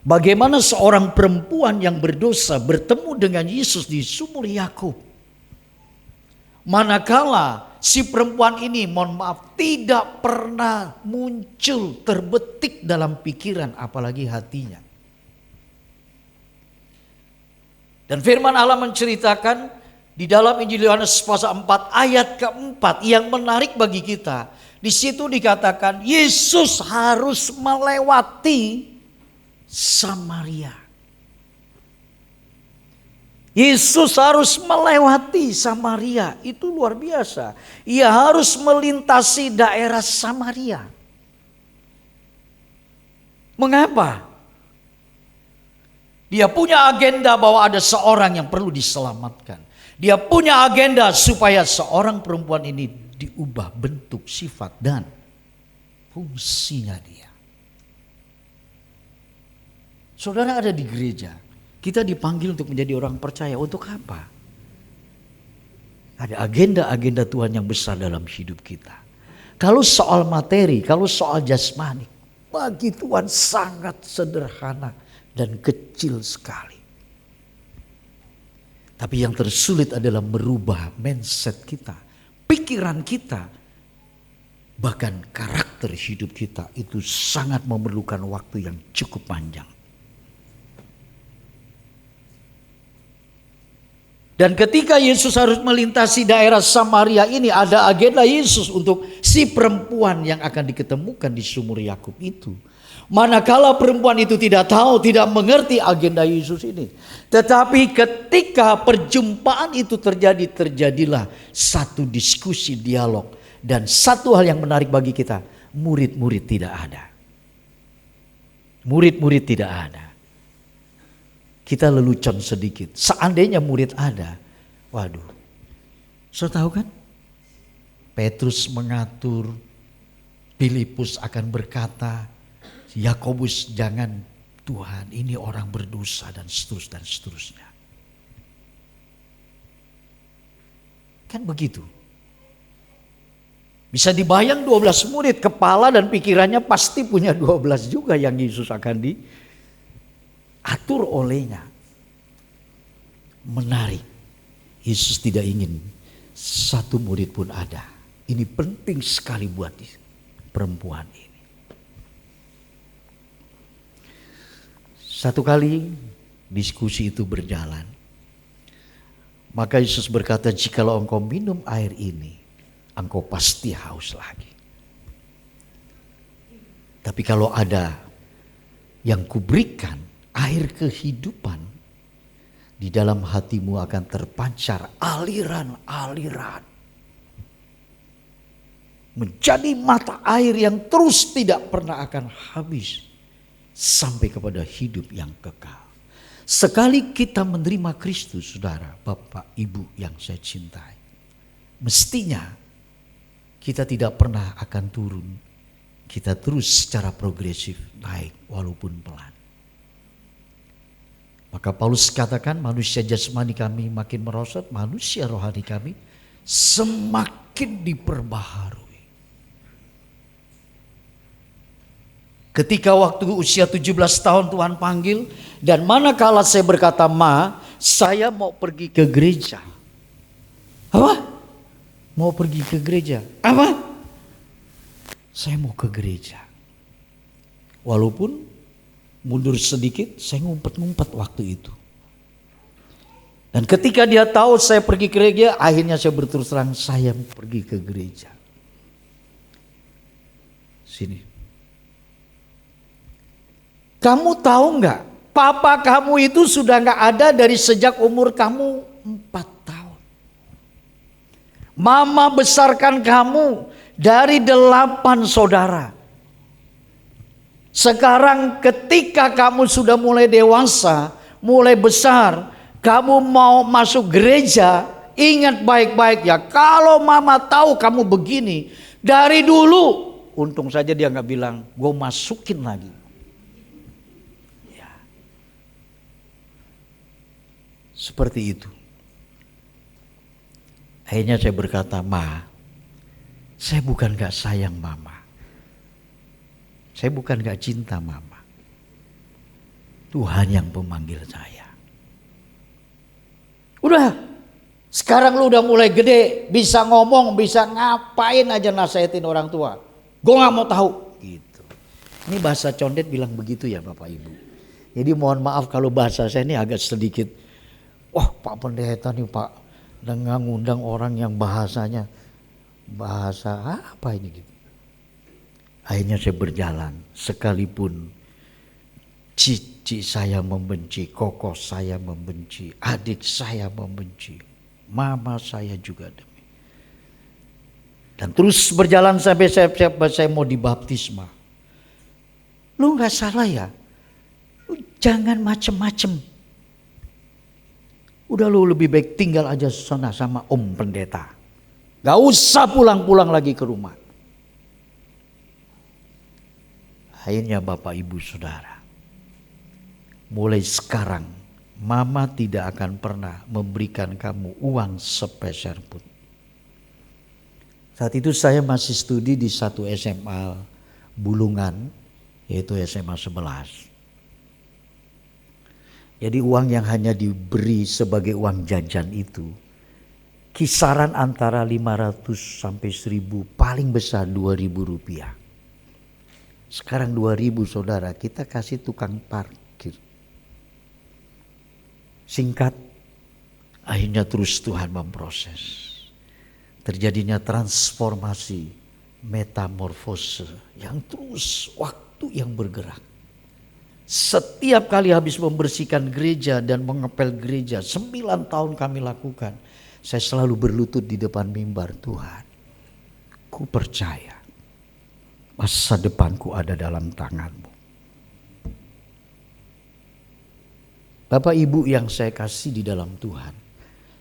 Bagaimana seorang perempuan yang berdosa bertemu dengan Yesus di sumur Yakub. Manakala si perempuan ini, mohon maaf, tidak pernah muncul, terbetik dalam pikiran apalagi hatinya. Dan firman Allah menceritakan di dalam Injil Yohanes pasal 4 ayat keempat yang menarik bagi kita. Di situ dikatakan Yesus harus melewati Samaria. Yesus harus melewati Samaria, itu luar biasa. Ia harus melintasi daerah Samaria. Mengapa? Dia punya agenda bahwa ada seorang yang perlu diselamatkan. Dia punya agenda supaya seorang perempuan ini diubah bentuk, sifat dan fungsinya dia. Saudara ada di gereja. Kita dipanggil untuk menjadi orang percaya. Untuk apa? Ada agenda-agenda Tuhan yang besar dalam hidup kita. Kalau soal materi, kalau soal jasmani, bagi Tuhan sangat sederhana dan kecil sekali. Tapi yang tersulit adalah merubah mindset kita, pikiran kita, bahkan karakter hidup kita. Itu sangat memerlukan waktu yang cukup panjang. Dan ketika Yesus harus melintasi daerah Samaria ini, ada agenda Yesus untuk si perempuan yang akan diketemukan di sumur Yakub itu. Manakala perempuan itu tidak tahu, tidak mengerti agenda Yesus ini. Tetapi ketika perjumpaan itu terjadi, terjadilah satu diskusi, dialog. Dan satu hal yang menarik bagi kita, murid-murid tidak ada. Murid-murid tidak ada. Kita lelucon sedikit. Seandainya murid ada, waduh. Saudara tahu kan? Petrus mengatur, Filipus akan berkata, Yakobus jangan, Tuhan ini orang berdosa dan seterusnya. Kan begitu. Bisa dibayang 12 murid, kepala dan pikirannya pasti punya 12 juga yang Yesus akan diatur olehnya. Menarik. Yesus tidak ingin satu murid pun ada. Ini penting sekali buat perempuan ini. Satu kali diskusi itu berjalan. Maka Yesus berkata, jikalau engkau minum air ini, engkau pasti haus lagi. Tapi kalau ada yang kuberikan air kehidupan, di dalam hatimu akan terpancar aliran-aliran. Menjadi mata air yang terus tidak pernah akan habis. Sampai kepada hidup yang kekal. Sekali kita menerima Kristus, saudara, Bapak, Ibu yang saya cintai. Mestinya kita tidak pernah akan turun. Kita terus secara progresif naik walaupun pelan. Maka Paulus katakan manusia jasmani kami makin merosot, manusia rohani kami semakin diperbaharui. Ketika waktu usia 17 tahun Tuhan panggil, dan manakala saya berkata, saya mau pergi ke gereja. Apa? Mau pergi ke gereja. Apa? Saya mau ke gereja. Walaupun mundur sedikit, saya ngumpet-ngumpet waktu itu. Dan ketika dia tahu saya pergi ke gereja, akhirnya saya berterus terang, saya pergi ke gereja. Sini. Kamu tahu nggak? Papa kamu itu sudah nggak ada dari sejak umur kamu 4 tahun. Mama besarkan kamu dari 8 saudara. Sekarang ketika kamu sudah mulai dewasa, mulai besar, kamu mau masuk gereja, ingat baik-baik ya, kalau mama tahu kamu begini, dari dulu, untung saja dia gak bilang, gue masukin lagi. Ya. Seperti itu. Akhirnya saya berkata, saya bukan gak sayang mama. Saya bukan gak cinta mama. Tuhan yang memanggil saya. Udah, sekarang lu udah mulai gede, bisa ngomong, bisa ngapain aja nasihatin orang tua. Gue gak mau tahu. Gitu. Ini bahasa condet bilang begitu ya Bapak Ibu. Jadi mohon maaf kalau bahasa saya ini agak sedikit, wah Pak Pendeta nih Pak, dengan ngundang orang yang bahasanya, bahasa apa ini gitu. Akhirnya saya berjalan, sekalipun cici saya membenci, koko saya membenci, adik saya membenci, mama saya juga demi. Dan terus berjalan sampai saya mau dibaptisma. Lu gak salah ya, lu jangan macem-macem. Udah lu lebih baik tinggal aja sana sama Om Pendeta. Gak usah pulang-pulang lagi ke rumah. Akhirnya Bapak Ibu Saudara, mulai sekarang Mama tidak akan pernah memberikan kamu uang sepeser pun. Saat itu saya masih studi di satu SMA Bulungan, yaitu SMA 11. Jadi uang yang hanya diberi sebagai uang jajan itu kisaran antara 500 sampai 1000, paling besar 2000 rupiah. Sekarang 2000 saudara, kita kasih tukang parkir. Singkat, akhirnya terus Tuhan memproses. Terjadinya transformasi, metamorfose yang terus, waktu yang bergerak. Setiap kali habis membersihkan gereja dan mengepel gereja, 9 tahun kami lakukan. Saya selalu berlutut di depan mimbar, Tuhan, ku percaya masa depanku ada dalam tangan-Mu. Bapak Ibu yang saya kasih di dalam Tuhan,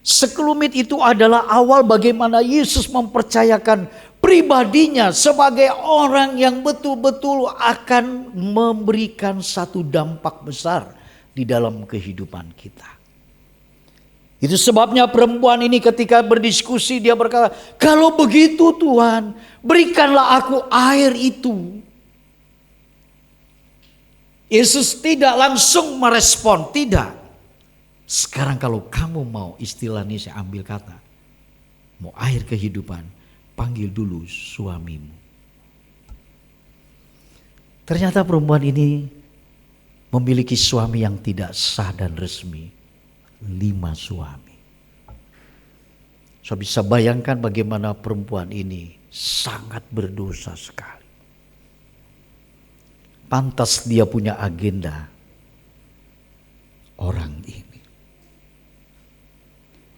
sekelumit itu adalah awal bagaimana Yesus mempercayakan pribadinya sebagai orang yang betul-betul akan memberikan satu dampak besar di dalam kehidupan kita. Itu sebabnya perempuan ini ketika berdiskusi dia berkata, kalau begitu Tuhan, berikanlah aku air itu. Yesus tidak langsung merespon, tidak. Sekarang kalau kamu mau, istilah ini saya ambil kata, mau air kehidupan, panggil dulu suamimu. Ternyata perempuan ini memiliki suami yang tidak sah dan resmi. 5 suami. So bisa bayangkan bagaimana perempuan ini sangat berdosa sekali. Pantas dia punya agenda orang ini.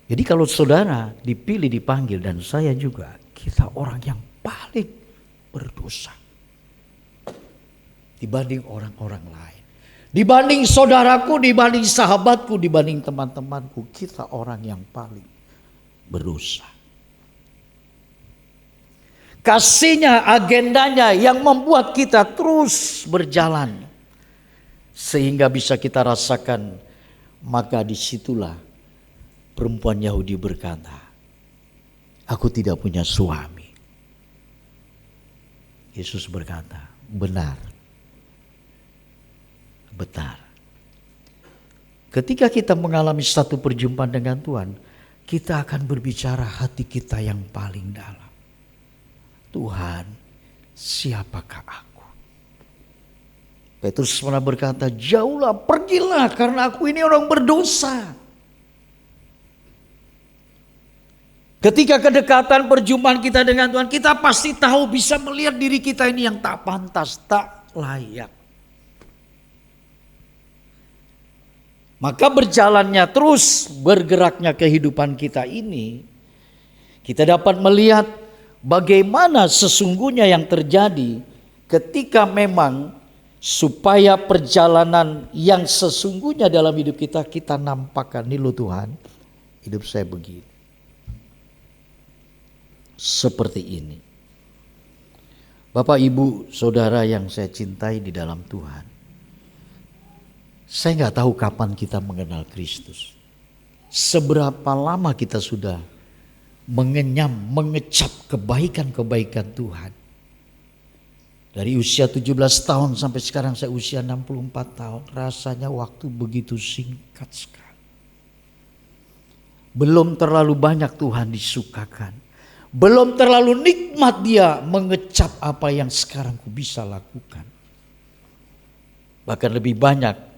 Jadi kalau saudara dipilih, dipanggil, dan saya juga, kita orang yang paling berdosa dibanding orang-orang lain. Dibanding saudaraku, dibanding sahabatku, dibanding teman-temanku, kita orang yang paling berdosa. Kasihnya, agendanya yang membuat kita terus berjalan. Sehingga bisa kita rasakan, maka disitulah perempuan Yahudi berkata, aku tidak punya suami. Yesus berkata, benar. Benar. Ketika kita mengalami satu perjumpaan dengan Tuhan, kita akan berbicara hati kita yang paling dalam. Tuhan, siapakah aku? Petrus pernah berkata, jauhlah, pergilah karena aku ini orang berdosa. Ketika kedekatan perjumpaan kita dengan Tuhan, kita pasti tahu, bisa melihat diri kita ini yang tak pantas, tak layak. Maka berjalannya terus, bergeraknya kehidupan kita ini, kita dapat melihat bagaimana sesungguhnya yang terjadi ketika memang supaya perjalanan yang sesungguhnya dalam hidup kita, kita nampakkan, nih loh Tuhan, hidup saya begini. Seperti ini. Bapak, Ibu, Saudara yang saya cintai di dalam Tuhan. Saya nggak tahu kapan kita mengenal Kristus. Seberapa lama kita sudah mengenyam, mengecap kebaikan-kebaikan Tuhan. Dari usia 17 tahun sampai sekarang saya usia 64 tahun. Rasanya waktu begitu singkat sekali. Belum terlalu banyak Tuhan disukakan. Belum terlalu nikmat dia mengecap apa yang sekarang ku bisa lakukan. Bahkan lebih banyak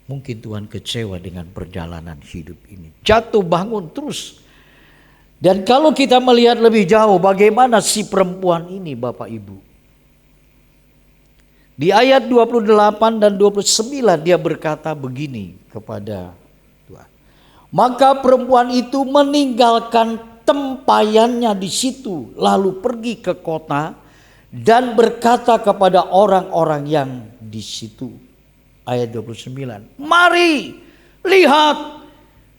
mungkin Tuhan kecewa dengan perjalanan hidup ini. Jatuh bangun terus. Dan kalau kita melihat lebih jauh bagaimana si perempuan ini Bapak Ibu. Di ayat 28 dan 29 dia berkata begini kepada Tuhan. Maka perempuan itu meninggalkan tempayannya di situ, lalu pergi ke kota dan berkata kepada orang-orang yang di situ. Ayat 29. Mari lihat,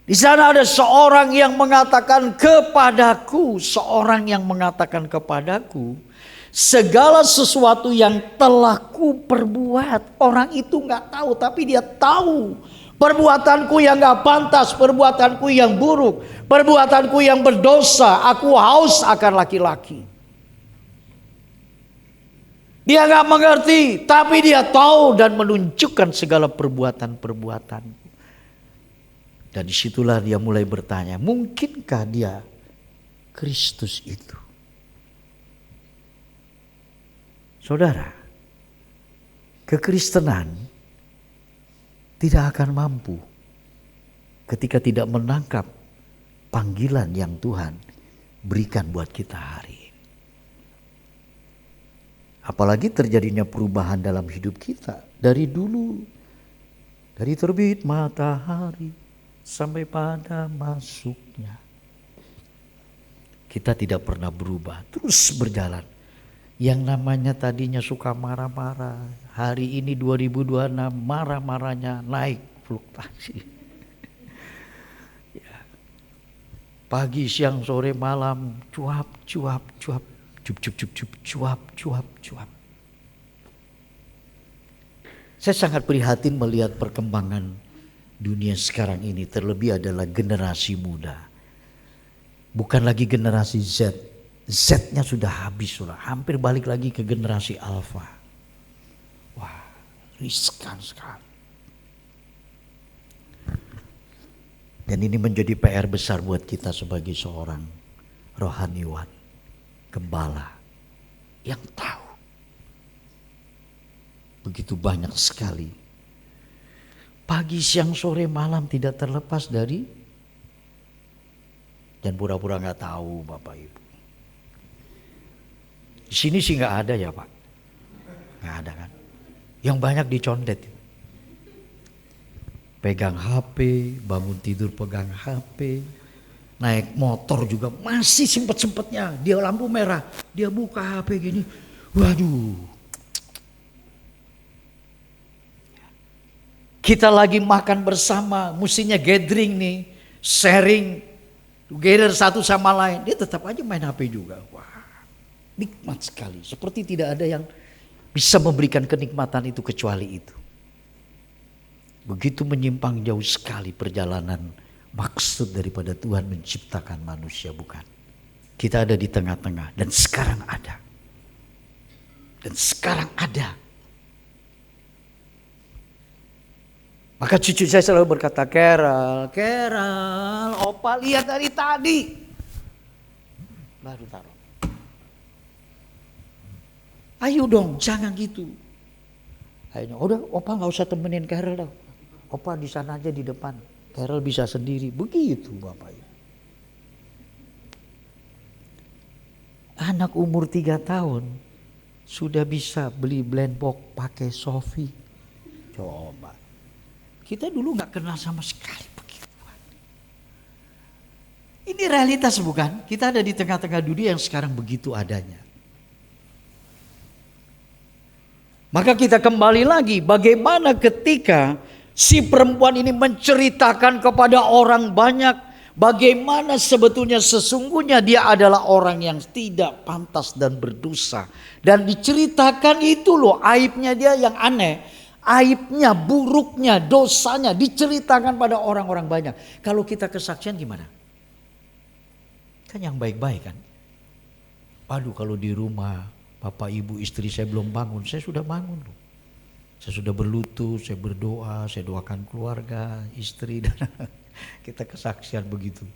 di sana ada seorang yang mengatakan kepadaku, segala sesuatu yang telah ku perbuat. Orang itu nggak tahu, tapi dia tahu Perbuatanku yang gak pantas, perbuatanku yang buruk, perbuatanku yang berdosa, aku haus akan laki-laki. Dia gak mengerti, tapi dia tahu dan menunjukkan segala perbuatan-perbuatan. Dan disitulah dia mulai bertanya, mungkinkah dia Kristus itu? Saudara, kekristenan tidak akan mampu ketika tidak menangkap panggilan yang Tuhan berikan buat kita hari ini. Apalagi terjadinya perubahan dalam hidup kita dari dulu, dari terbit matahari sampai pada masuknya. Kita tidak pernah berubah, terus berjalan. Yang namanya tadinya suka marah-marah, hari ini 2026 marah-marahnya naik fluktuasi. Ya. Pagi, siang, sore, malam, cuap, cuap, cuap, cup, cup, cup, cup, cuap, cuap, cuap. Saya sangat prihatin melihat perkembangan dunia sekarang ini, terlebih adalah generasi muda. Bukan lagi generasi Z. Z-nya sudah habis, sudah hampir balik lagi ke generasi Alpha. Wah, riskan sekali. Dan ini menjadi PR besar buat kita sebagai seorang rohaniwan, gembala yang tahu begitu banyak sekali. Pagi, siang, sore, malam tidak terlepas dari, dan pura-pura nggak tahu Bapak Ibu. Di sini sih nggak ada ya Pak, nggak ada kan? Yang banyak dicondet, pegang HP, bangun tidur pegang HP, naik motor juga masih sempet-sempetnya. Dia lampu merah, dia buka HP gini, waduh. Kita lagi makan bersama, mestinya gathering nih, sharing, together satu sama lain, dia tetap aja main HP juga. Wah. Nikmat sekali, seperti tidak ada yang bisa memberikan kenikmatan itu kecuali itu. Begitu menyimpang jauh sekali perjalanan maksud daripada Tuhan menciptakan manusia, bukan? Kita ada di tengah-tengah dan sekarang ada. Dan sekarang ada. Maka cucu saya selalu berkata, Carol, opa lihat dari tadi. Baru taruh. Ayo dong, jangan gitu. Akhirnya, udah opa gak usah temenin Carol dah. Opa di sana aja di depan. Carol bisa sendiri. Begitu Bapak Ibu. Anak umur 3 tahun sudah bisa beli blend box pakai Sophie. Coba. Kita dulu gak kenal sama sekali begitu. Ini realitas bukan? Kita ada di tengah-tengah dunia yang sekarang begitu adanya. Maka kita kembali lagi, bagaimana ketika si perempuan ini menceritakan kepada orang banyak, bagaimana sebetulnya sesungguhnya dia adalah orang yang tidak pantas dan berdosa. Dan diceritakan itu loh aibnya dia yang aneh, aibnya, buruknya, dosanya diceritakan pada orang-orang banyak. Kalau kita kesaksian gimana? Kan yang baik-baik kan? Aduh kalau di rumah Bapak Ibu istri saya belum bangun, saya sudah bangun loh. Saya sudah berlutut, saya berdoa, saya doakan keluarga, istri dan kita kesaksian begitu.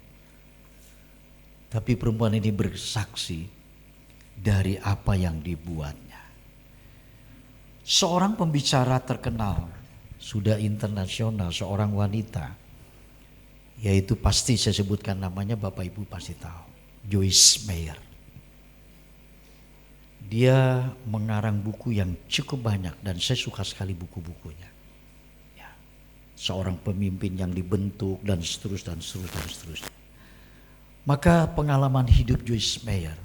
Tapi perempuan ini bersaksi dari apa yang dibuatnya. Seorang pembicara terkenal, sudah internasional, seorang wanita, yaitu pasti saya sebutkan namanya, Bapak Ibu pasti tahu, Joyce Meyer. Dia mengarang buku yang cukup banyak dan saya suka sekali buku-bukunya. Ya, seorang pemimpin yang dibentuk dan seterusnya. Maka pengalaman hidup Joyce Meyer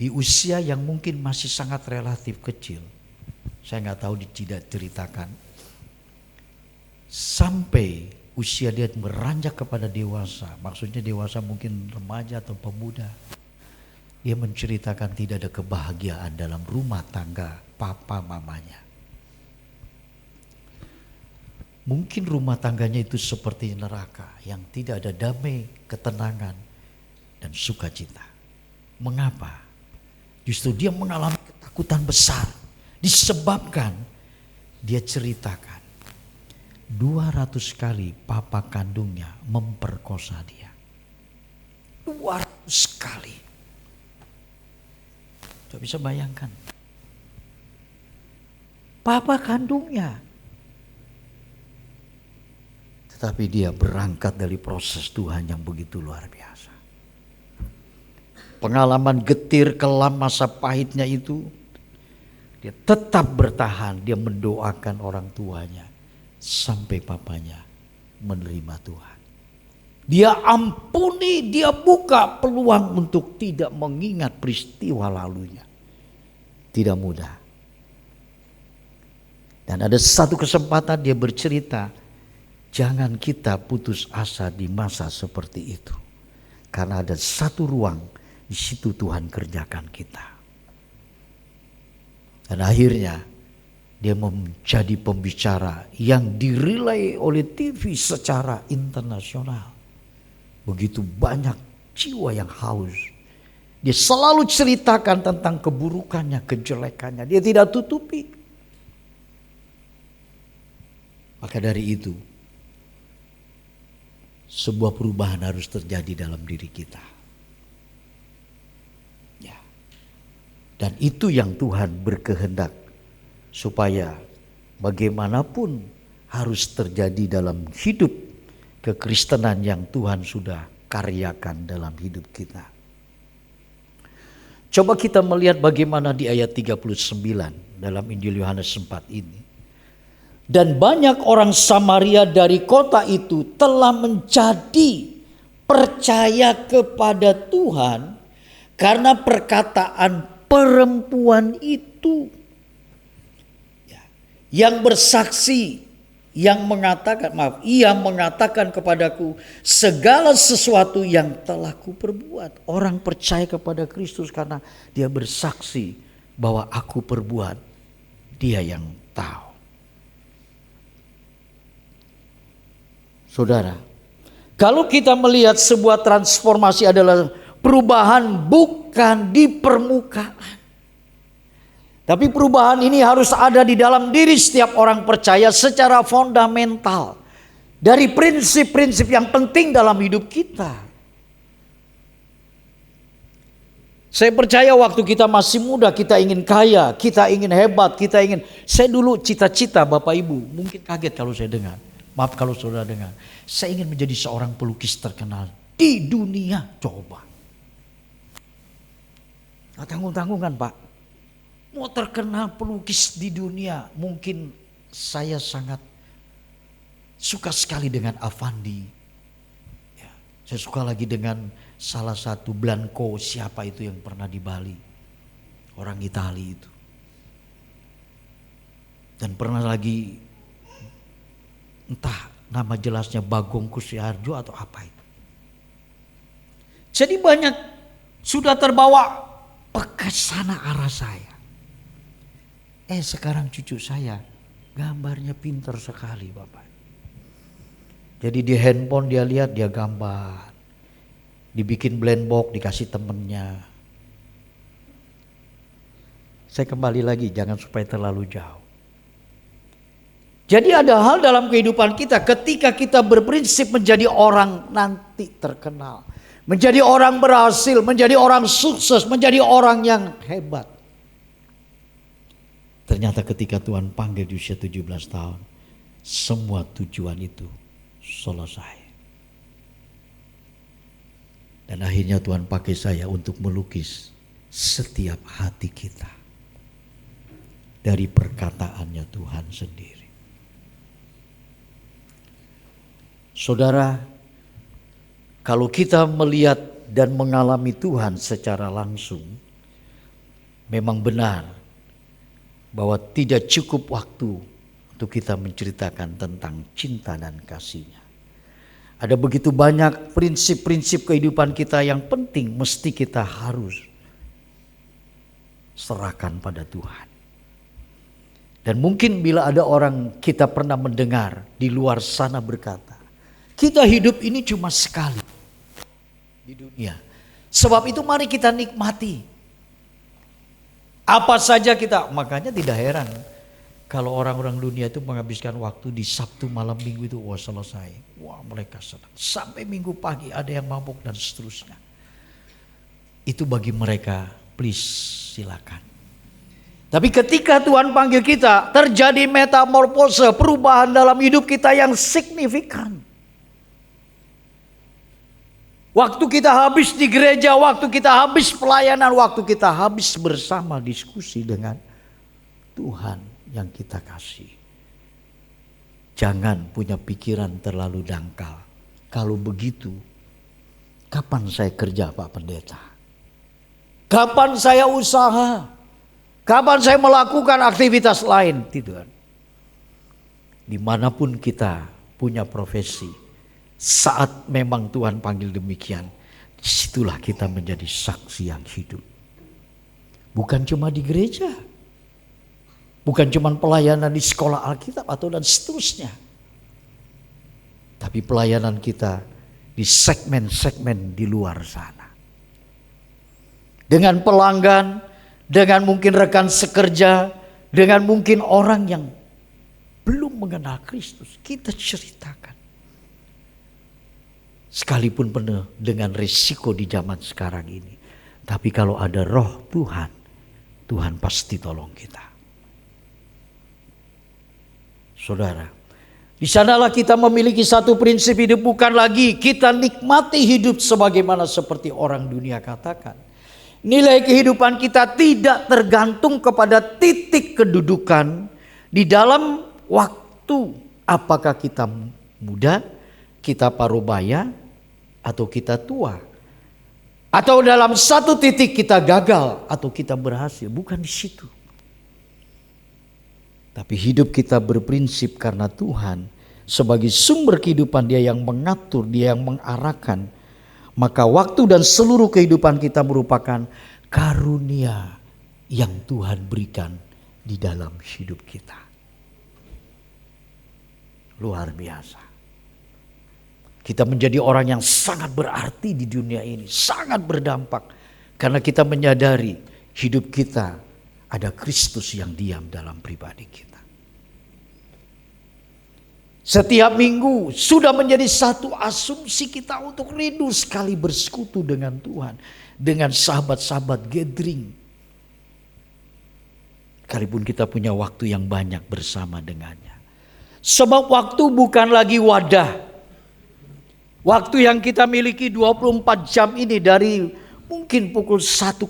di usia yang mungkin masih sangat relatif kecil, saya nggak tahu tidak ceritakan, sampai usia dia beranjak kepada dewasa, maksudnya dewasa mungkin remaja atau pemuda. Dia menceritakan tidak ada kebahagiaan dalam rumah tangga papa mamanya. Mungkin rumah tangganya itu seperti neraka yang tidak ada damai, ketenangan, dan sukacita. Mengapa? Justru dia mengalami ketakutan besar. Disebabkan dia ceritakan 200 kali papa kandungnya memperkosa dia. 200 kali. Coba bisa bayangkan. Papa kandungnya. Tetapi dia berangkat dari proses Tuhan yang begitu luar biasa. Pengalaman getir kelam masa pahitnya itu, dia tetap bertahan, dia mendoakan orang tuanya sampai papanya menerima Tuhan. Dia ampuni, dia buka peluang untuk tidak mengingat peristiwa lalunya. Tidak mudah. Dan ada satu kesempatan dia bercerita, jangan kita putus asa di masa seperti itu. Karena ada satu ruang, di situ Tuhan kerjakan kita. Dan akhirnya dia menjadi pembicara yang dirilai oleh TV secara internasional. Begitu banyak jiwa yang haus. Dia selalu ceritakan tentang keburukannya, kejelekannya. Dia tidak tutupi. Maka dari itu, sebuah perubahan harus terjadi dalam diri kita. Ya. Dan itu yang Tuhan berkehendak. Supaya bagaimanapun harus terjadi dalam hidup kekristenan yang Tuhan sudah karyakan dalam hidup kita. Coba kita melihat bagaimana di ayat 39 dalam Injil Yohanes 4 ini. Dan banyak orang Samaria dari kota itu telah menjadi percaya kepada Tuhan karena perkataan perempuan itu. Yang bersaksi, yang mengatakan, ia mengatakan kepadaku segala sesuatu yang telah kuperbuat. Orang percaya kepada Kristus karena dia bersaksi bahwa aku perbuat, dia yang tahu. Saudara, kalau kita melihat sebuah transformasi adalah perubahan bukan di permukaan. Tapi perubahan ini harus ada di dalam diri setiap orang percaya secara fundamental. Dari prinsip-prinsip yang penting dalam hidup kita. Saya percaya waktu kita masih muda kita ingin kaya, kita ingin hebat, kita ingin. Saya dulu cita-cita Bapak Ibu, mungkin kaget kalau saya dengar. Maaf kalau saudara dengar. Saya ingin menjadi seorang pelukis terkenal di dunia. Coba. Nggak tanggung-tanggung kan Pak? Mau terkenal pelukis di dunia. Mungkin saya sangat suka sekali dengan Avandi. Ya, saya suka lagi dengan salah satu Blanco. Siapa itu yang pernah di Bali? Orang Itali itu. Dan pernah lagi entah nama jelasnya Bagong Kussudiarjo atau apa itu. Jadi banyak sudah terbawa ke sana arah saya. Sekarang cucu saya gambarnya pintar sekali Bapak. Jadi di handphone dia lihat dia gambar. Dibikin blend box dikasih temennya. Saya kembali lagi jangan supaya terlalu jauh. Jadi ada hal dalam kehidupan kita ketika kita berprinsip menjadi orang nanti terkenal. Menjadi orang berhasil, menjadi orang sukses, menjadi orang yang hebat. Ternyata ketika Tuhan panggil di usia 17 tahun, semua tujuan itu selesai. Dan akhirnya Tuhan pakai saya untuk melukis setiap hati kita. Dari perkataannya Tuhan sendiri. Saudara, kalau kita melihat dan mengalami Tuhan secara langsung, memang benar bahwa tidak cukup waktu untuk kita menceritakan tentang cinta dan kasih-Nya. Ada begitu banyak prinsip-prinsip kehidupan kita yang penting mesti kita harus serahkan pada Tuhan. Dan mungkin bila ada orang kita pernah mendengar di luar sana berkata, kita hidup ini cuma sekali di dunia. Sebab itu mari kita nikmati. Apa saja kita, makanya tidak heran kalau orang-orang dunia itu menghabiskan waktu di Sabtu malam Minggu itu, wah selesai. Wah mereka senang. Sampai Minggu pagi ada yang mabuk dan seterusnya. Itu bagi mereka, please silakan. Tapi ketika Tuhan panggil kita, terjadi metamorfose, perubahan dalam hidup kita yang signifikan. Waktu kita habis di gereja, waktu kita habis pelayanan, waktu kita habis bersama diskusi dengan Tuhan yang kita kasih. Jangan punya pikiran terlalu dangkal. Kalau begitu, kapan saya kerja Pak Pendeta? Kapan saya usaha? Kapan saya melakukan aktivitas lain? Tidak. Dimanapun kita punya profesi, saat memang Tuhan panggil demikian, disitulah kita menjadi saksi yang hidup. Bukan cuma di gereja, bukan cuma pelayanan di sekolah Alkitab atau dan seterusnya, tapi pelayanan kita di segmen-segmen di luar sana. Dengan pelanggan, dengan mungkin rekan sekerja, dengan mungkin orang yang belum mengenal Kristus, kita ceritakan. Sekalipun penuh dengan risiko di zaman sekarang ini, tapi kalau ada roh Tuhan, Tuhan pasti tolong kita. Saudara, di sanalah kita memiliki satu prinsip hidup, bukan lagi kita nikmati hidup sebagaimana seperti orang dunia katakan. Nilai kehidupan kita tidak tergantung kepada titik kedudukan di dalam waktu. Apakah kita muda, kita parubaya, atau kita tua. Atau dalam satu titik kita gagal atau kita berhasil. Bukan di situ. Tapi hidup kita berprinsip karena Tuhan sebagai sumber kehidupan, Dia yang mengatur, Dia yang mengarahkan. Maka waktu dan seluruh kehidupan kita merupakan karunia yang Tuhan berikan di dalam hidup kita. Luar biasa. Kita menjadi orang yang sangat berarti di dunia ini, sangat berdampak. Karena kita menyadari hidup kita ada Kristus yang diam dalam pribadi kita. Setiap minggu sudah menjadi satu asumsi kita untuk rindu sekali bersekutu dengan Tuhan. Dengan sahabat-sahabat gathering. Sekalipun kita punya waktu yang banyak bersama dengannya. Sebab waktu bukan lagi wadah. Waktu yang kita miliki 24 jam ini dari mungkin pukul 1.00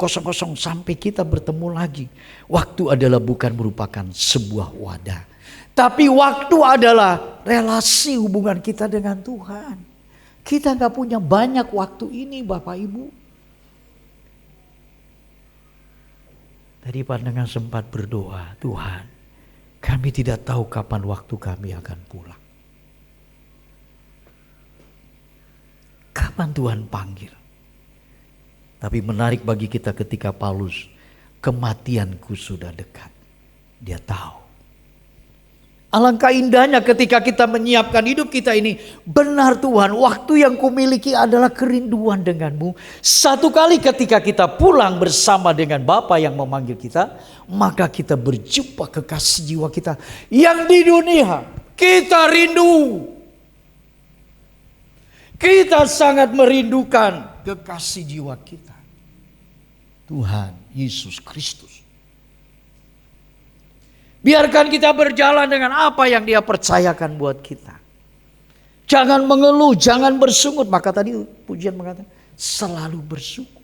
sampai kita bertemu lagi. Waktu adalah bukan merupakan sebuah wadah. Tapi waktu adalah relasi hubungan kita dengan Tuhan. Kita gak punya banyak waktu ini Bapak Ibu. Tadi pandangan sempat berdoa, Tuhan kami tidak tahu kapan waktu kami akan pulang. Kapan Tuhan panggil? Tapi menarik bagi kita ketika Paulus, kematianku sudah dekat. Dia tahu. Alangkah indahnya ketika kita menyiapkan hidup kita ini. Benar Tuhan, waktu yang kumiliki adalah kerinduan denganmu. Satu kali ketika kita pulang bersama dengan Bapa yang memanggil kita, maka kita berjumpa kekasih jiwa kita yang di dunia kita rindu. Kita sangat merindukan kekasih jiwa kita, Tuhan Yesus Kristus. Biarkan kita berjalan dengan apa yang Dia percayakan buat kita. Jangan mengeluh, jangan bersungut. Maka tadi pujian mengatakan selalu bersyukur.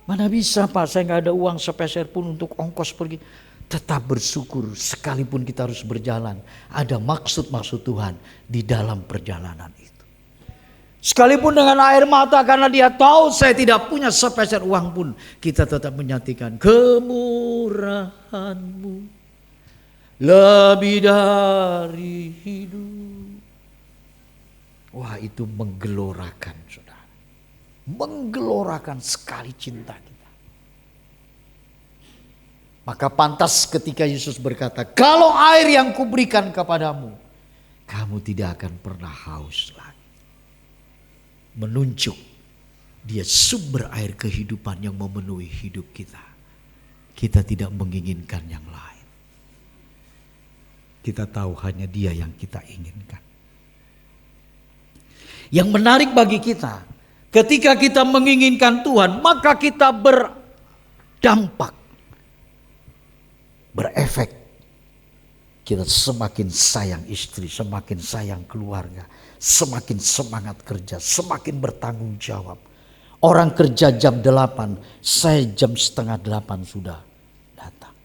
Mana bisa Pak, saya gak ada uang sepeser pun untuk ongkos pergi. Tetap bersyukur sekalipun kita harus berjalan. Ada maksud-maksud Tuhan di dalam perjalanan itu. Sekalipun dengan air mata karena Dia tahu saya tidak punya sepeser uang pun. Kita tetap menyatakan kemurahan-Mu lebih dari hidup. Wah, itu menggelorakan saudara. Menggelorakan sekali cinta kita. Maka pantas ketika Yesus berkata, kalau air yang kuberikan kepadamu, kamu tidak akan pernah haus lagi. Menunjuk dia sumber air kehidupan yang memenuhi hidup kita. Kita tidak menginginkan yang lain. Kita tahu hanya dia yang kita inginkan. Yang menarik bagi kita, ketika kita menginginkan Tuhan, maka kita berdampak, berefek. Kita semakin sayang istri, semakin sayang keluarga, semakin semangat kerja, semakin bertanggung jawab. Orang kerja jam 8, saya jam setengah 8 sudah datang.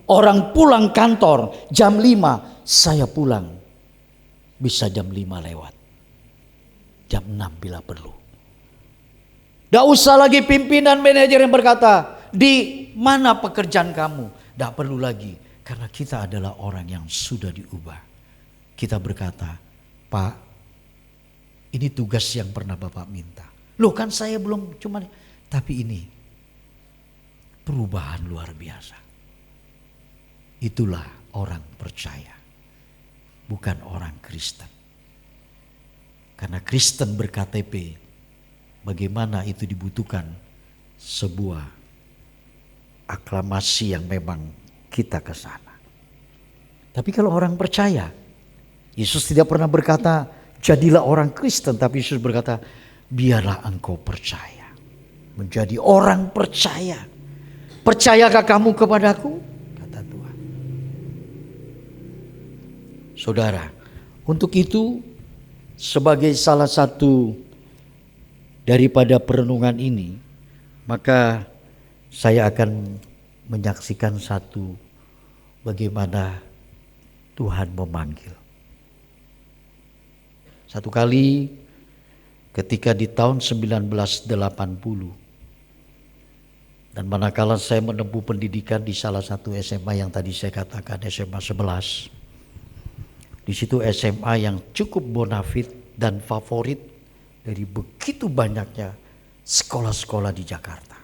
Orang pulang kantor jam 5, saya pulang bisa jam 5 lewat. Jam 6 bila perlu. Tidak usah lagi pimpinan manajer yang berkata, di mana pekerjaan kamu? Tidak perlu lagi. Karena kita adalah orang yang sudah diubah. Kita berkata, Pak, ini tugas yang pernah Bapak minta. Loh kan saya belum cuma, tapi ini perubahan luar biasa. Itulah orang percaya, bukan orang Kristen. Karena Kristen berKTP, bagaimana itu dibutuhkan sebuah aklamasi yang memang kita ke sana. Tapi kalau orang percaya, Yesus tidak pernah berkata, jadilah orang Kristen. Tapi Yesus berkata, biarlah engkau percaya. Menjadi orang percaya. Percayakah kamu kepadaku? Kata Tuhan. Saudara, untuk itu sebagai salah satu daripada perenungan ini, maka saya akan menyaksikan satu bagaimana Tuhan memanggil. Satu kali ketika di tahun 1980 dan manakala saya menempuh pendidikan di salah satu SMA yang tadi saya katakan SMA 11. Di situ SMA yang cukup bonafit dan favorit dari begitu banyaknya sekolah-sekolah di Jakarta.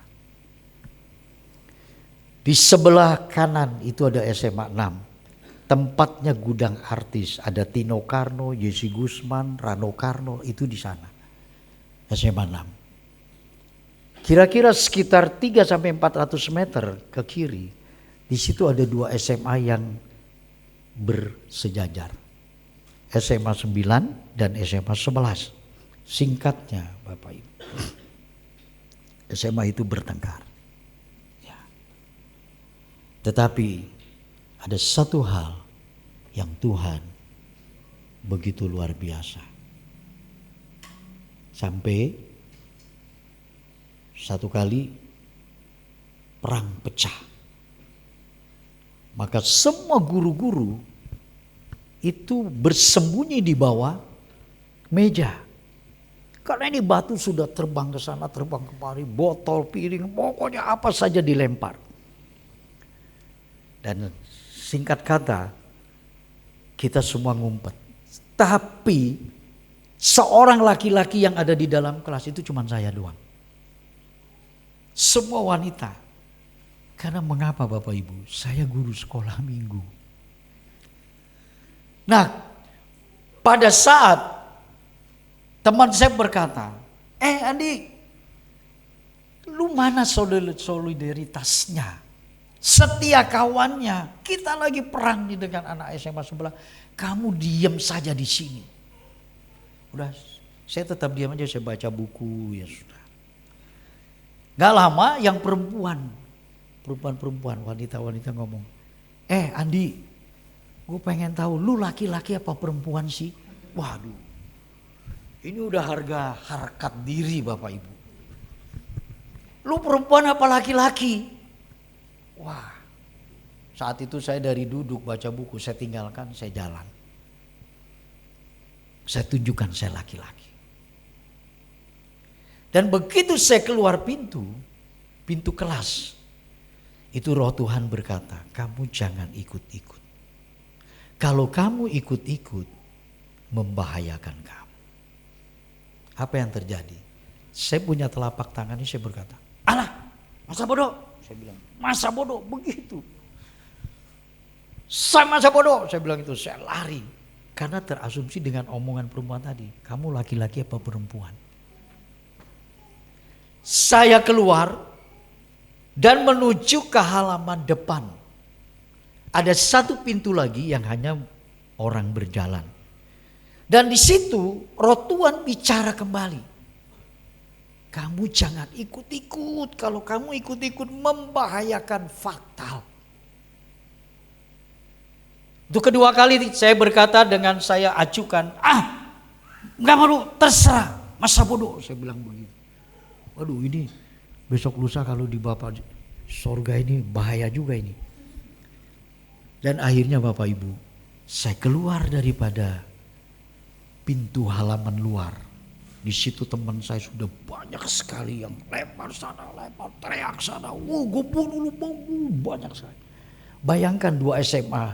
Di sebelah kanan itu ada SMA 6. Tempatnya gudang artis. Ada Tino Karno, Yesi Gusman, Rano Karno, itu di sana. SMA 6. Kira-kira sekitar 300-400 meter ke kiri. Di situ ada 2 SMA yang bersejajar. SMA 9 dan SMA 11. Singkatnya Bapak Ibu. SMA itu bertengkar. Tetapi ada satu hal yang Tuhan begitu luar biasa. Sampai satu kali perang pecah. Maka semua guru-guru itu bersembunyi di bawah meja. Karena ini batu sudah terbang ke sana, terbang kemari, botol, piring, pokoknya apa saja dilempar. Dan singkat kata, kita semua ngumpet. Tapi seorang laki-laki yang ada di dalam kelas itu cuma saya doang. Semua wanita. Karena mengapa Bapak Ibu? Saya guru sekolah minggu. Nah, pada saat teman saya berkata, Andi, lu mana solidaritasnya? Setia kawannya, kita lagi perang nih dengan anak SMA sebelah. Kamu diam saja di sini. Udah, saya tetap diam aja, saya baca buku, ya sudah. Gak lama yang perempuan, wanita-wanita ngomong, Andi, gue pengen tahu lu laki-laki apa perempuan sih? Waduh, ini udah harkat diri Bapak Ibu. Lu perempuan apa laki-laki? Wah, saat itu saya dari duduk baca buku, saya tinggalkan, saya jalan. Saya tunjukkan saya laki-laki. Dan begitu saya keluar pintu kelas, itu Roh Tuhan berkata, kamu jangan ikut-ikut. Kalau kamu ikut-ikut, membahayakan kamu. Apa yang terjadi? Saya punya telapak tangan ini, saya berkata, alah, Masa bodoh? Saya bilang, masa bodoh? Begitu. Saya masa bodoh? Saya bilang itu, saya lari. Karena terasumsi dengan omongan perempuan tadi, kamu laki-laki apa perempuan? Saya keluar dan menuju ke halaman depan. Ada satu pintu lagi yang hanya orang berjalan. Dan di situ roh Tuhan bicara kembali. Kamu jangan ikut-ikut. Kalau kamu ikut-ikut membahayakan fatal. Untuk kedua kali saya berkata dengan saya acukan. Gak perlu, terserah. Masa bodoh, saya bilang begitu. Waduh, ini besok lusa kalau di Bapak sorga ini bahaya juga ini. Dan akhirnya Bapak Ibu, saya keluar daripada pintu halaman luar. Di situ teman saya sudah banyak sekali yang lempar sana, lempar teriak sana. Gue bunuh lu, banyak sekali. Bayangkan 2 SMA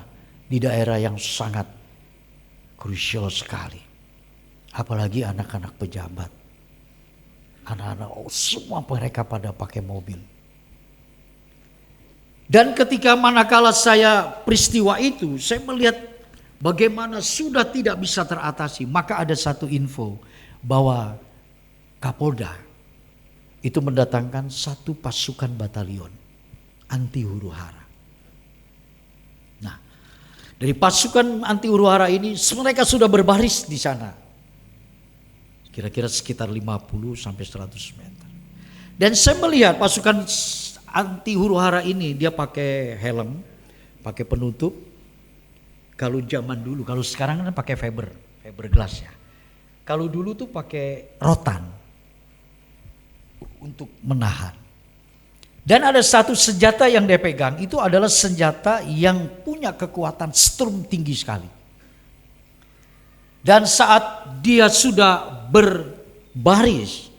di daerah yang sangat krusial sekali. Apalagi anak-anak pejabat. Anak-anak, semua mereka pada pakai mobil. Dan ketika manakala saya peristiwa itu, saya melihat bagaimana sudah tidak bisa teratasi. Maka ada satu info bahwa Kapolda itu mendatangkan satu pasukan batalion anti huru-hara. Nah, dari pasukan anti huru-hara ini mereka sudah berbaris di sana. Kira-kira sekitar 50 sampai 100 meter. Dan saya melihat pasukan anti huru-hara ini dia pakai helm, pakai penutup. Kalau zaman dulu, kalau sekarang kan pakai fiberglass ya. Kalau dulu tuh pakai rotan untuk menahan. Dan ada satu senjata yang dia pegang, itu adalah senjata yang punya kekuatan strum tinggi sekali. Dan saat dia sudah berbaris,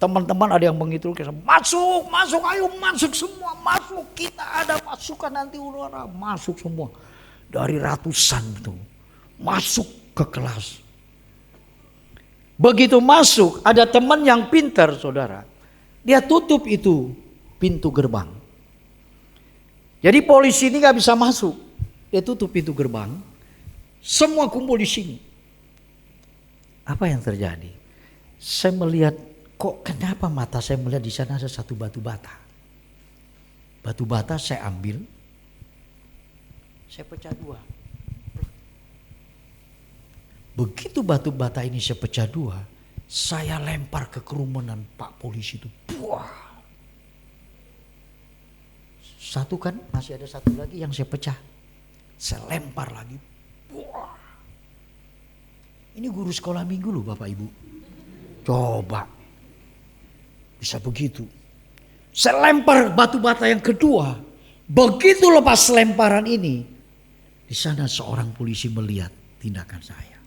teman-teman ada yang menghitung, masuk, ayo masuk semua, masuk, kita ada pasukan anti huru-hara, masuk semua. Dari ratusan itu, masuk ke kelas. Begitu masuk, ada teman yang pintar saudara, dia tutup itu pintu gerbang. Jadi polisi ini gak bisa masuk, dia tutup pintu gerbang, semua kumpul di sini. Apa yang terjadi? Saya melihat, kok kenapa mata saya melihat di sana ada satu batu bata. Batu bata saya ambil, saya pecah 2. Begitu batu bata ini saya pecah 2, saya lempar ke kerumunan Pak Polisi itu. Buah. Satu kan, masih ada satu lagi yang saya pecah. Saya lempar lagi. Buah. Ini guru sekolah minggu loh Bapak Ibu. Coba. Bisa begitu. Saya lempar batu bata yang kedua. Begitu lepas lemparan ini, di sana seorang polisi melihat tindakan saya.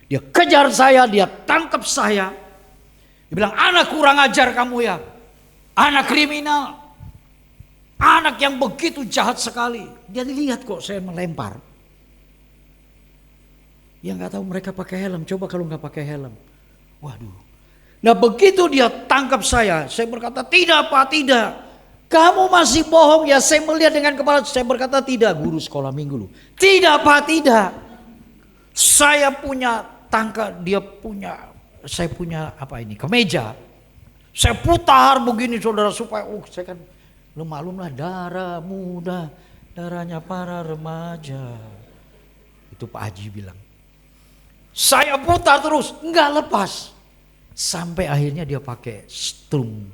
Dia kejar saya, dia tangkap saya. Dia bilang, anak kurang ajar kamu ya. Anak kriminal. Anak yang begitu jahat sekali. Dia lihat kok saya melempar. Dia gak tahu mereka pakai helm. Coba kalau gak pakai helm. Waduh. Nah begitu dia tangkap saya berkata, tidak Pak, tidak. Kamu masih bohong ya, saya melihat dengan kepala. Saya berkata, tidak, guru sekolah minggu lu. Tidak Pak, tidak. Saya punya tangka, saya punya apa ini, kemeja. Saya putar begini saudara supaya, saya kan lu maklumlah darah muda, darahnya para remaja. Itu Pak Haji bilang. Saya putar terus, enggak lepas. Sampai akhirnya dia pakai strum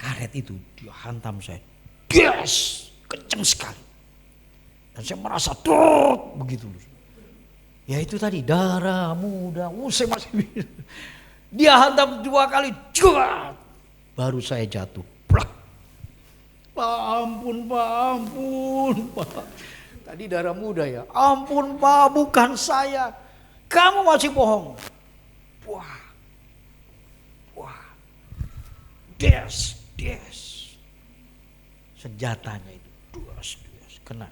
karet itu, dia hantam saya. Yes, kenceng sekali. Dan saya merasa begitu. Ya itu tadi darah muda. Saya masih dia hantam 2 kali, baru saya jatuh. Plak. Pak, ampun Pak. Tadi darah muda ya. Ampun Pak, bukan saya. Kamu masih bohong. Wah. Des. Senjatanya itu. Des. Kena.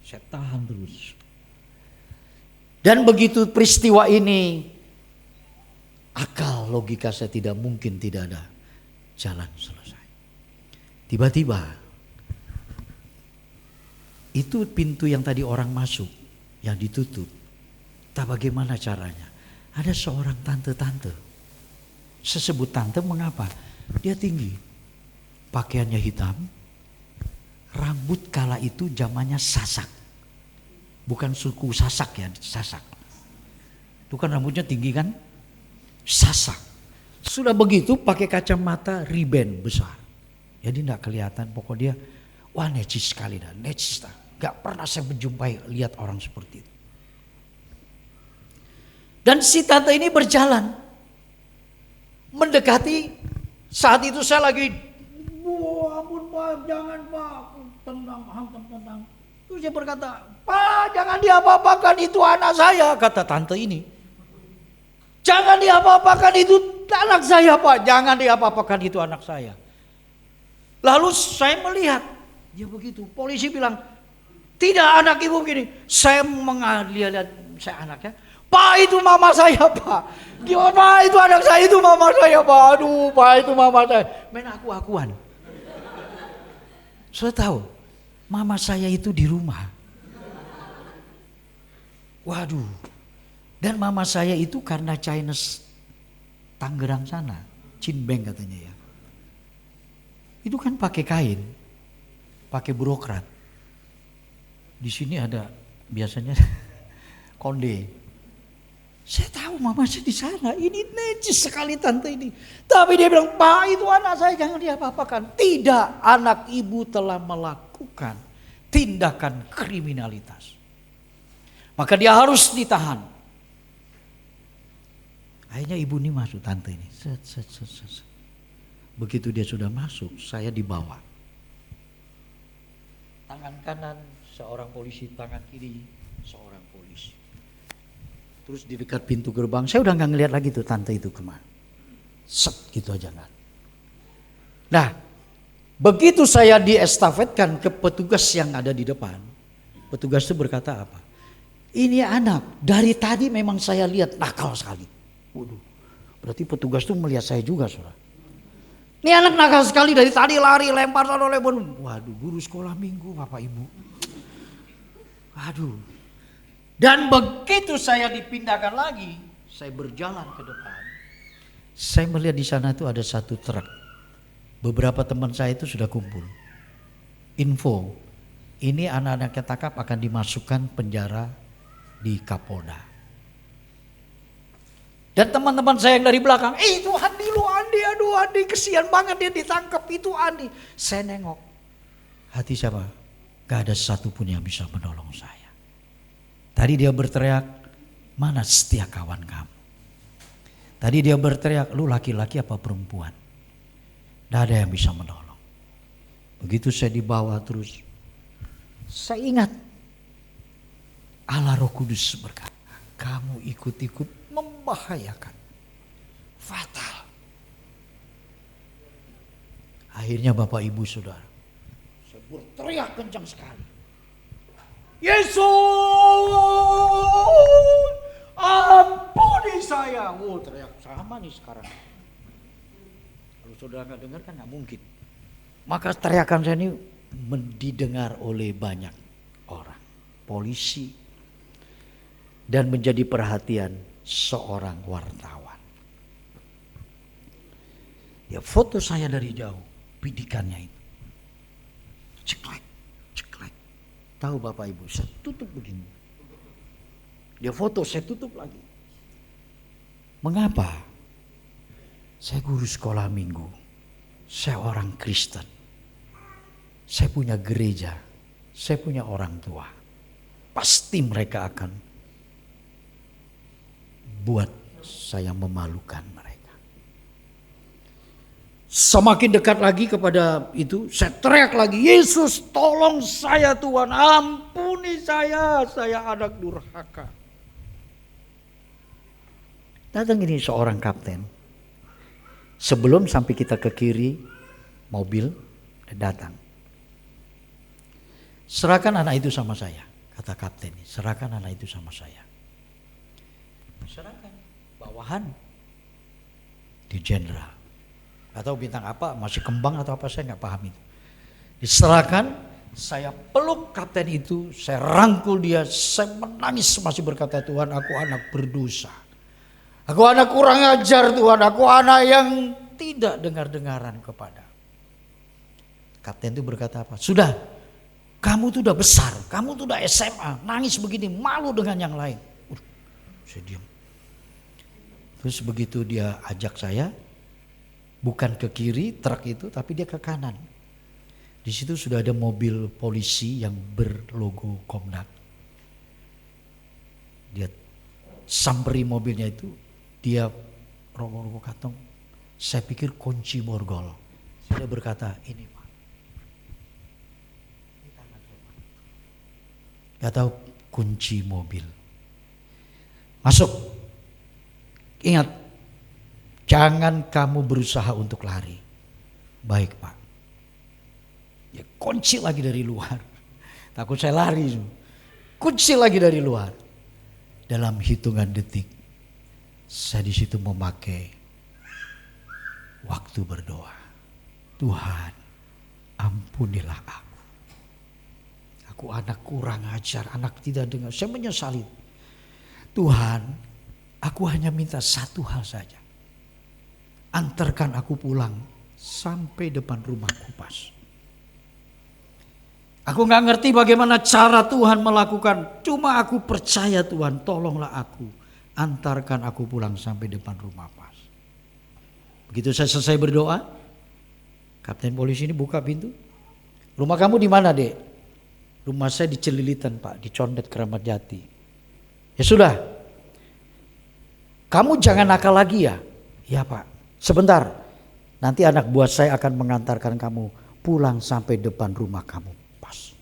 Saya tahan terus. Dan begitu peristiwa ini, akal logika saya tidak mungkin tidak ada. jalan selesai. Tiba-tiba itu pintu yang tadi orang masuk yang ditutup. Tak bagaimana caranya? Ada seorang tante-tante. Saya sebut tante mengapa? Dia tinggi, pakaiannya hitam, rambut kala itu zamannya Sasak. Bukan suku Sasak ya, Sasak. Itu kan rambutnya tinggi kan? Sasak. Sudah begitu pakai kacamata riben besar. Jadi tidak kelihatan, pokoknya dia wah necis sekali dah, necis dah. Gak pernah saya menjumpai lihat orang seperti itu. Dan si tante ini berjalan mendekati. Saat itu saya lagi, wah ampun Pak, jangan Pak, tendang, hantam, tendang. Terus dia berkata, Pak jangan diapa-apakan, itu anak saya, kata tante ini. Jangan diapa-apakan, itu anak saya Pak, jangan diapa-apakan, itu anak saya. Lalu saya melihat, dia begitu, polisi bilang, tidak anak ibu begini. Saya lihat saya anaknya, Pak itu mama saya Pak. Pak itu anak saya, itu mama saya Pak. Aduh Pak itu mama saya. Main aku-akuan. Saya tahu mama saya itu di rumah. Waduh. Dan mama saya itu karena Chinese Tangerang sana, Cinbeng katanya ya. Itu kan pakai kain, pakai brokrat. Di sini ada biasanya konde. Saya tahu mama saya di sana, ini necis sekali tante ini. Tapi dia bilang, Pak itu anak saya jangan diapa-apakan. Tidak, anak ibu telah melakukan tindakan kriminalitas. Maka dia harus ditahan. Akhirnya ibu ini masuk, tante ini. Begitu dia sudah masuk, saya dibawa. Tangan kanan seorang polisi, tangan kiri seorang polisi. Terus di dekat pintu gerbang, saya udah gak ngeliat lagi tuh tante itu kemana. Set gitu aja kan. Nah, begitu saya diestafetkan ke petugas yang ada di depan. Petugas itu berkata apa? Ini anak, dari tadi memang saya lihat nakal sekali. Waduh, berarti petugas itu melihat saya juga saudara. Ini anak nakal sekali, dari tadi lari, lempar sana lempar. Waduh, guru sekolah minggu Bapak Ibu. Waduh. Dan begitu saya dipindahkan lagi, saya berjalan ke depan. Saya melihat di sana itu ada satu truk. Beberapa teman saya itu sudah kumpul. Info, ini anak-anak yang tangkap akan dimasukkan penjara di Kapolda. Dan teman-teman saya yang dari belakang, itu Andi lu Andi, aduh Andi kesian banget dia ditangkap, itu Andi. Saya nengok, hati siapa? Gak ada satupun yang bisa menolong saya. Tadi dia berteriak, mana setia kawan kamu? Tadi dia berteriak, lu laki-laki apa perempuan? Tidak ada yang bisa menolong. Begitu saya dibawa terus, saya ingat Allah Roh Kudus berkata, kamu ikut-ikut membahayakan, fatal. Akhirnya Bapak Ibu Saudara, saya berteriak kencang sekali. Yesus, ampuni saya. Oh, teriak sama nih sekarang. Kalau saudara nggak dengar kan nggak mungkin. Maka teriakan saya ini didengar oleh banyak orang, polisi, dan menjadi perhatian seorang wartawan. Ya foto saya dari jauh, bidikannya itu. Ceklek. Tahu Bapak Ibu, saya tutup begini. Dia foto, saya tutup lagi. Mengapa? Saya guru sekolah minggu. Saya orang Kristen. Saya punya gereja. Saya punya orang tua. Pasti mereka akan buat saya memalukan mereka. Semakin dekat lagi kepada itu, saya teriak lagi, Yesus tolong saya Tuhan, ampuni saya anak durhaka. Datang ini seorang kapten. Sebelum sampai kita ke kiri, mobil datang. Serahkan anak itu sama saya, kata kapten. Serahkan anak itu sama saya. Serahkan, bawahan di jenderal. Gak tahu bintang apa, masih kembang atau apa, saya gak paham itu. Diserahkan, saya peluk kapten itu, saya rangkul dia, saya menangis masih berkata, Tuhan aku anak berdosa. Aku anak kurang ajar Tuhan, aku anak yang tidak dengar-dengaran kepada. Kapten itu berkata apa? Sudah, kamu tuh udah besar, kamu tuh udah SMA, nangis begini, malu dengan yang lain. Saya diam. Terus begitu dia ajak saya, bukan ke kiri truk itu, tapi dia ke kanan. Di situ sudah ada mobil polisi yang berlogo Komnak. Dia samperi mobilnya itu, dia rogoh-rogoh kantong. Saya pikir kunci borgol. Saya berkata, ini Pak. Gak tahu kunci mobil. Masuk. Ingat, jangan kamu berusaha untuk lari. Baik Pak. Ya kunci lagi dari luar. Takut saya lari. Kunci lagi dari luar. Dalam hitungan detik, saya di situ memakai waktu berdoa. Tuhan, ampunilah aku. Aku anak kurang ajar, anak tidak dengar. Saya menyesali. Tuhan, aku hanya minta satu hal saja. Antarkan aku pulang sampai depan rumahku pas. Aku gak ngerti bagaimana cara Tuhan melakukan. Cuma aku percaya Tuhan, tolonglah aku. Antarkan aku pulang sampai depan rumah pas. Begitu saya selesai berdoa, kapten polisi ini buka pintu. Rumah kamu di mana, Dek? Rumah saya di Celilitan, Pak, di Condet, Keramat Jati. Ya sudah. Kamu jangan nakal lagi ya? Ya Pak. Sebentar. Nanti anak buah saya akan mengantarkan kamu pulang sampai depan rumah kamu. Pas.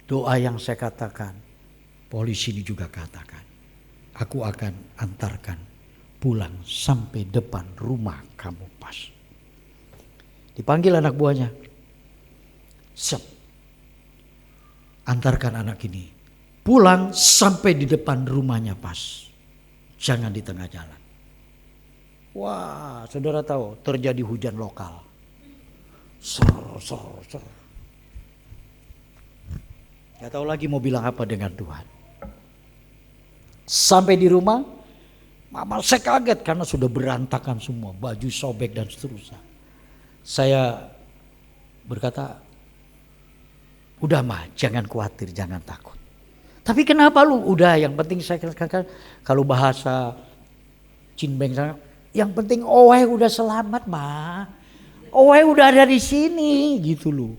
Doa yang saya katakan, polisi ini juga katakan. Aku akan antarkan pulang sampai depan rumah kamu pas. Dipanggil anak buahnya. Siap. Antarkan anak ini pulang sampai di depan rumahnya pas. Jangan di tengah jalan. Wah, saudara tahu terjadi hujan lokal. Ser. Gak tahu lagi mau bilang apa dengan Tuhan. Sampai di rumah, mama saya kaget karena sudah berantakan semua, baju sobek dan seterusnya. Saya berkata, udah mah, jangan khawatir, jangan takut. Tapi kenapa lu? Udah, yang penting saya katakan kalau bahasa Cinbeng sana, yang penting Owe udah selamat mah. Owe udah ada di sini gitu loh.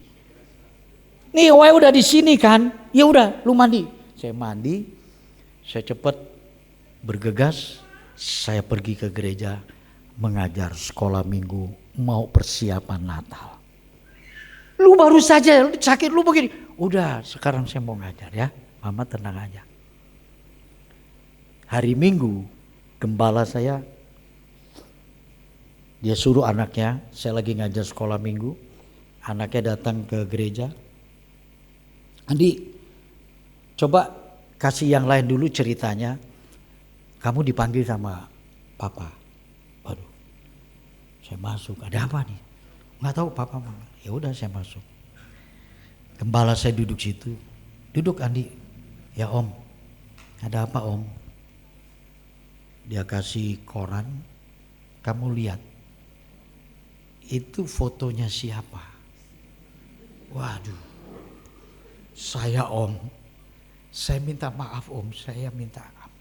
Nih Owe udah di sini kan? Ya udah, lu mandi. Saya mandi, saya cepat bergegas, saya pergi ke gereja mengajar sekolah minggu, mau persiapan Natal. Lu baru saja sakit lu begini. Udah, sekarang saya mau ngajar ya. Mama tenang aja. Hari Minggu, gembala saya, dia suruh anaknya, saya lagi ngajar sekolah minggu, anaknya datang ke gereja. Andi, coba kasih yang lain dulu ceritanya. Kamu dipanggil sama papa. Waduh, saya masuk. Ada apa nih? Nggak tahu papa mana. Ya udah saya masuk. Gembala saya duduk situ. Duduk Andi. Ya Om, ada apa Om? Dia kasih koran, kamu lihat. Itu fotonya siapa? Waduh, saya Om. Saya minta maaf Om, saya minta maaf.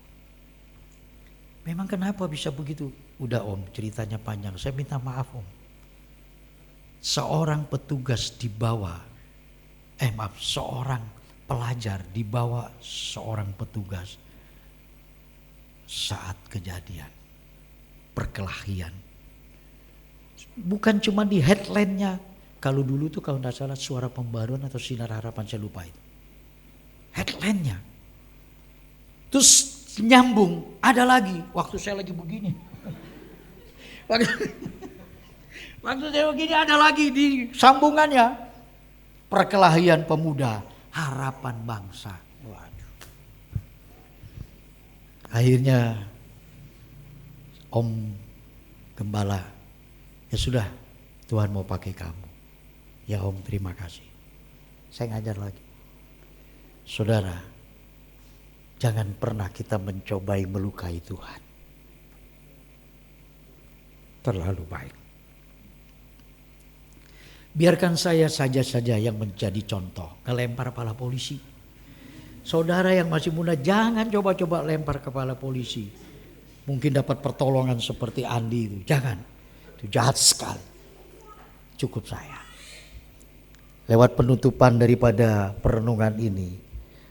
Memang kenapa bisa begitu? Udah Om, ceritanya panjang, saya minta maaf Om. Seorang petugas dibawa, seorang pelajar dibawa seorang petugas saat kejadian perkelahian. Bukan cuma di headline-nya. Kalau dulu tuh kalau tidak salah Suara Pembaruan atau Sinar Harapan, saya lupa itu. Headline-nya. Terus nyambung, ada lagi waktu saya lagi begini. Waktu saya begini ada lagi di sambungannya. Perkelahian pemuda, harapan bangsa. Waduh. Akhirnya Om Gembala Ya sudah, Tuhan mau pakai kamu. Ya Om, terima kasih. Saya ngajar lagi. Saudara, jangan pernah kita mencobai melukai Tuhan. Terlalu baik. Biarkan saya saja yang menjadi contoh. Ngelempar kepala polisi. Saudara yang masih muda, jangan coba-coba lempar kepala polisi. Mungkin dapat pertolongan seperti Andi itu. Jangan. Itu jahat sekali. Cukup saya. Lewat penutupan daripada perenungan ini,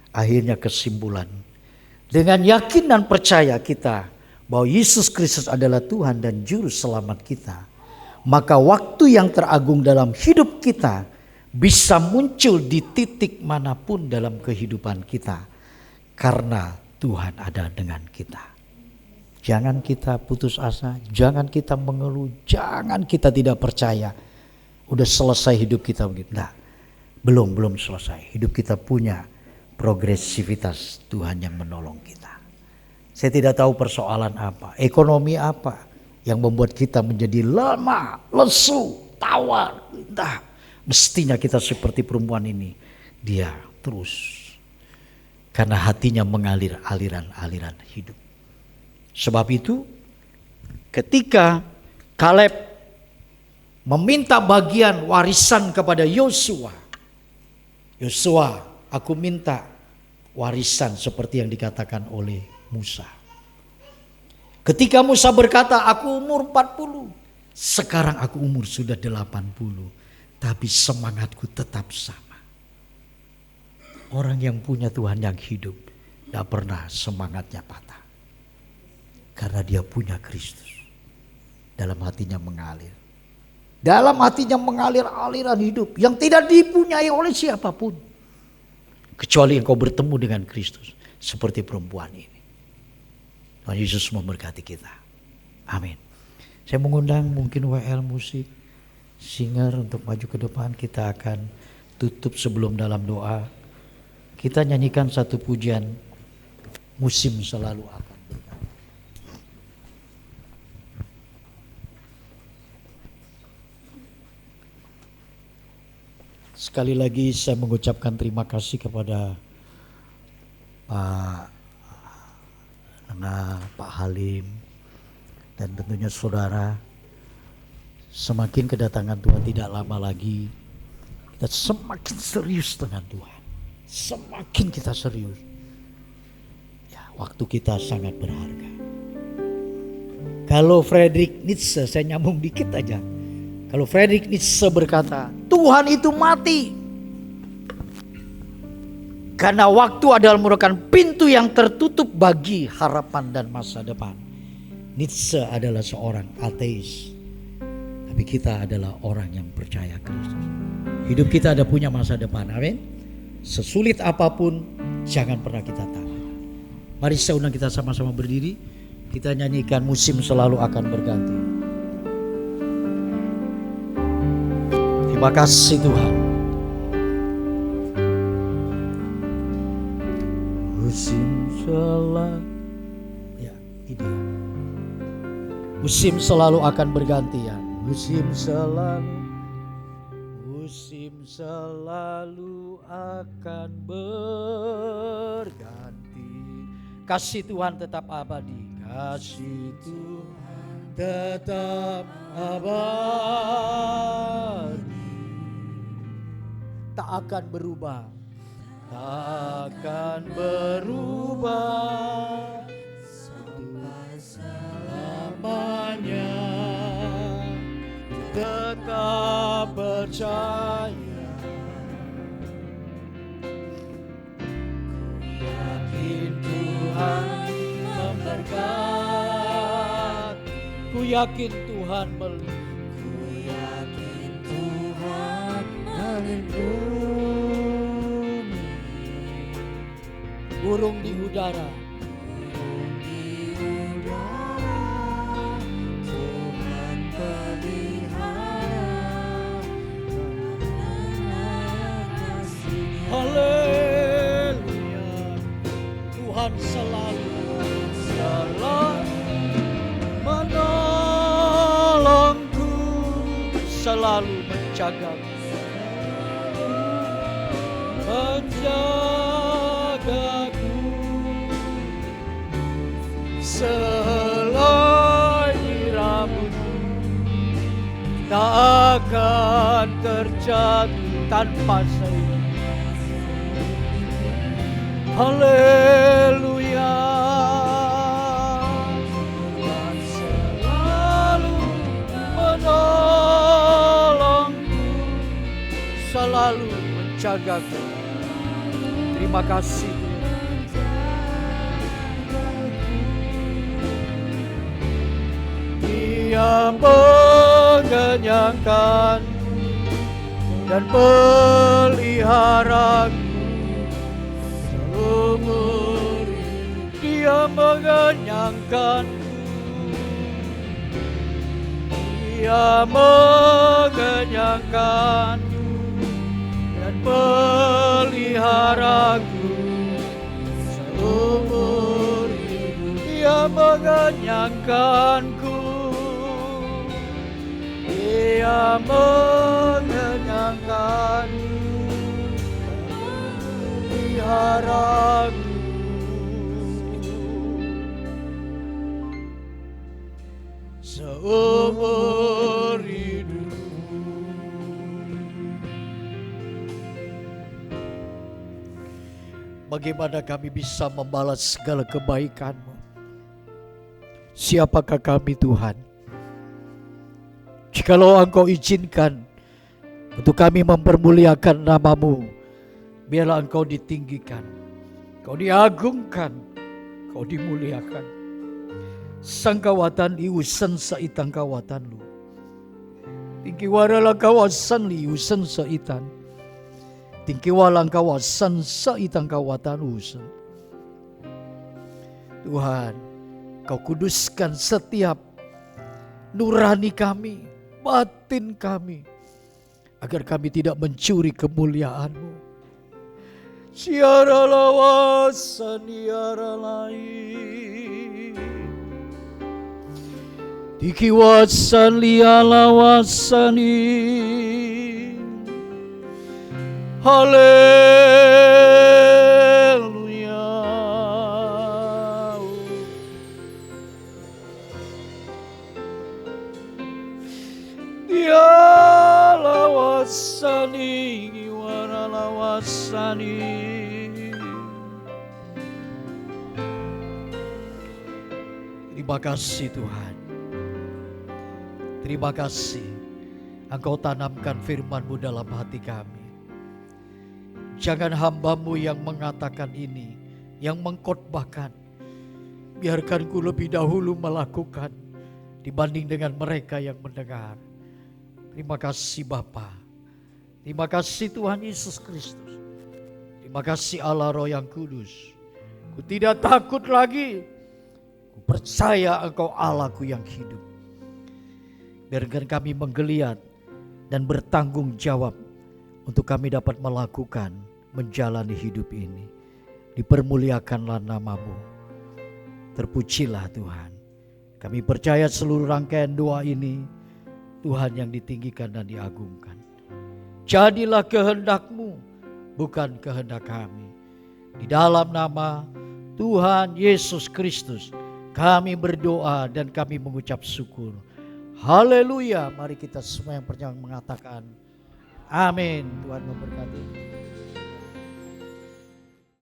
akhirnya kesimpulan. Dengan yakin dan percaya kita bahwa Yesus Kristus adalah Tuhan dan Juru Selamat kita, maka waktu yang teragung dalam hidup kita bisa muncul di titik manapun dalam kehidupan kita, karena Tuhan ada dengan kita. Jangan kita putus asa, jangan kita mengeluh, jangan kita tidak percaya. Udah selesai hidup kita begitu. Nah, belum selesai. Hidup kita punya progresivitas, Tuhan yang menolong kita. Saya tidak tahu persoalan apa, ekonomi apa yang membuat kita menjadi lemah, lesu, tawar. Nah, mestinya kita seperti perempuan ini. Dia terus. Karena hatinya mengalir aliran-aliran hidup. Sebab itu ketika Kaleb meminta bagian warisan kepada Yosua. Yosua, aku minta warisan seperti yang dikatakan oleh Musa. Ketika Musa berkata, aku umur 40. Sekarang aku umur sudah 80. Tapi semangatku tetap sama. Orang yang punya Tuhan yang hidup tidak pernah semangatnya patah. Karena dia punya Kristus. Dalam hatinya mengalir. Dalam hatinya mengalir aliran hidup yang tidak dipunyai oleh siapapun. Kecuali engkau bertemu dengan Kristus. Seperti perempuan ini. Tuhan Yesus memberkati kita. Amin. Saya mengundang mungkin WL musik, singer untuk maju ke depan. Kita akan tutup sebelum dalam doa. Kita nyanyikan satu pujian, musim selalu akan berganti. Sekali lagi saya mengucapkan terima kasih kepada Pak Halim dan tentunya saudara. Semakin kedatangan Tuhan tidak lama lagi, kita semakin serius dengan Tuhan. Semakin kita serius, ya, waktu kita sangat berharga. Kalau Friedrich Nietzsche, saya nyambung dikit aja. Kalau Friedrich Nietzsche berkata, Tuhan itu mati karena waktu adalah merupakan pintu yang tertutup bagi harapan dan masa depan. Nietzsche adalah seorang ateis, tapi kita adalah orang yang percaya Kristus. Hidup kita ada punya masa depan, amin. Sesulit apapun, jangan pernah kita tahu. Mari saya undang kita sama-sama berdiri. Kita nyanyikan musim selalu akan berganti. Terima kasih Tuhan. Musim selalu, ya, ini dia. Musim selalu akan berganti ya. Musim selalu akan berganti. Kasih Tuhan tetap abadi. Kasih Tuhan tetap abadi. Tak akan berubah. Tak akan berubah sampai selamanya. Tetap percaya. Tuhan memberkati. Ku yakin Tuhan melindungi. Ku yakin Tuhan melindungi. Burung di udara. Burung di udara. Tuhan pelihara. Haleluya. Tuhan selalu menolongku. selalu menjagaku. Menjagaku selai rambutmu tak akan terjatuh tanpa saya. Haleluya. Tuhan selalu menolongku, selalu menjagaku. Terima kasih. Dia mengenyangkan dan peliharaku seumur hidup. Dia mengenyangkanku, Dia mengenyangkanku dan peliharaku seumur hidup. Dia mengenyangkanku, Dia mengenyangkanku, peliharaku seumur hidup. Bagaimana kami bisa membalas segala kebaikan-Mu? Siapakah kami, Tuhan? Jikalau Engkau izinkan untuk kami mempermuliakan nama-Mu, biarlah Engkau ditinggikan, Engkau diagungkan, Engkau dimuliakan. Sangkawatan iusan sa itang kawatan Lu. Tingkiwara lang kawasan liusan sa itan. Tingkiwalang kawasan sa itang kawatan usan. Tuhan, Kau kuduskan setiap nurani kami, batin kami, agar kami tidak mencuri kemuliaan-Mu. Siara lawasan, siara lain. Dikiwasan lialawasani. Haleluya. Dia lawasani, wara lawasani. Terima kasih Tuhan. Terima kasih Engkau tanamkan firman-Mu dalam hati kami. Jangan hamba-Mu yang mengatakan ini, yang mengkhotbahkan. Biarkan ku lebih dahulu melakukan dibanding dengan mereka yang mendengar. Terima kasih Bapa. Terima kasih Tuhan Yesus Kristus. Terima kasih Allah Roh yang Kudus. Ku tidak takut lagi. Ku percaya Engkau Allahku yang hidup. Biarkan kami menggeliat dan bertanggung jawab untuk kami dapat melakukan, menjalani hidup ini. Dipermuliakanlah nama-Mu. Terpujilah Tuhan. Kami percaya seluruh rangkaian doa ini Tuhan yang ditinggikan dan diagungkan. Jadilah kehendak-Mu, bukan kehendak kami. Di dalam nama Tuhan Yesus Kristus kami berdoa dan kami mengucap syukur. Haleluya. Mari kita semua yang percaya mengatakan amin. Tuhan memberkati.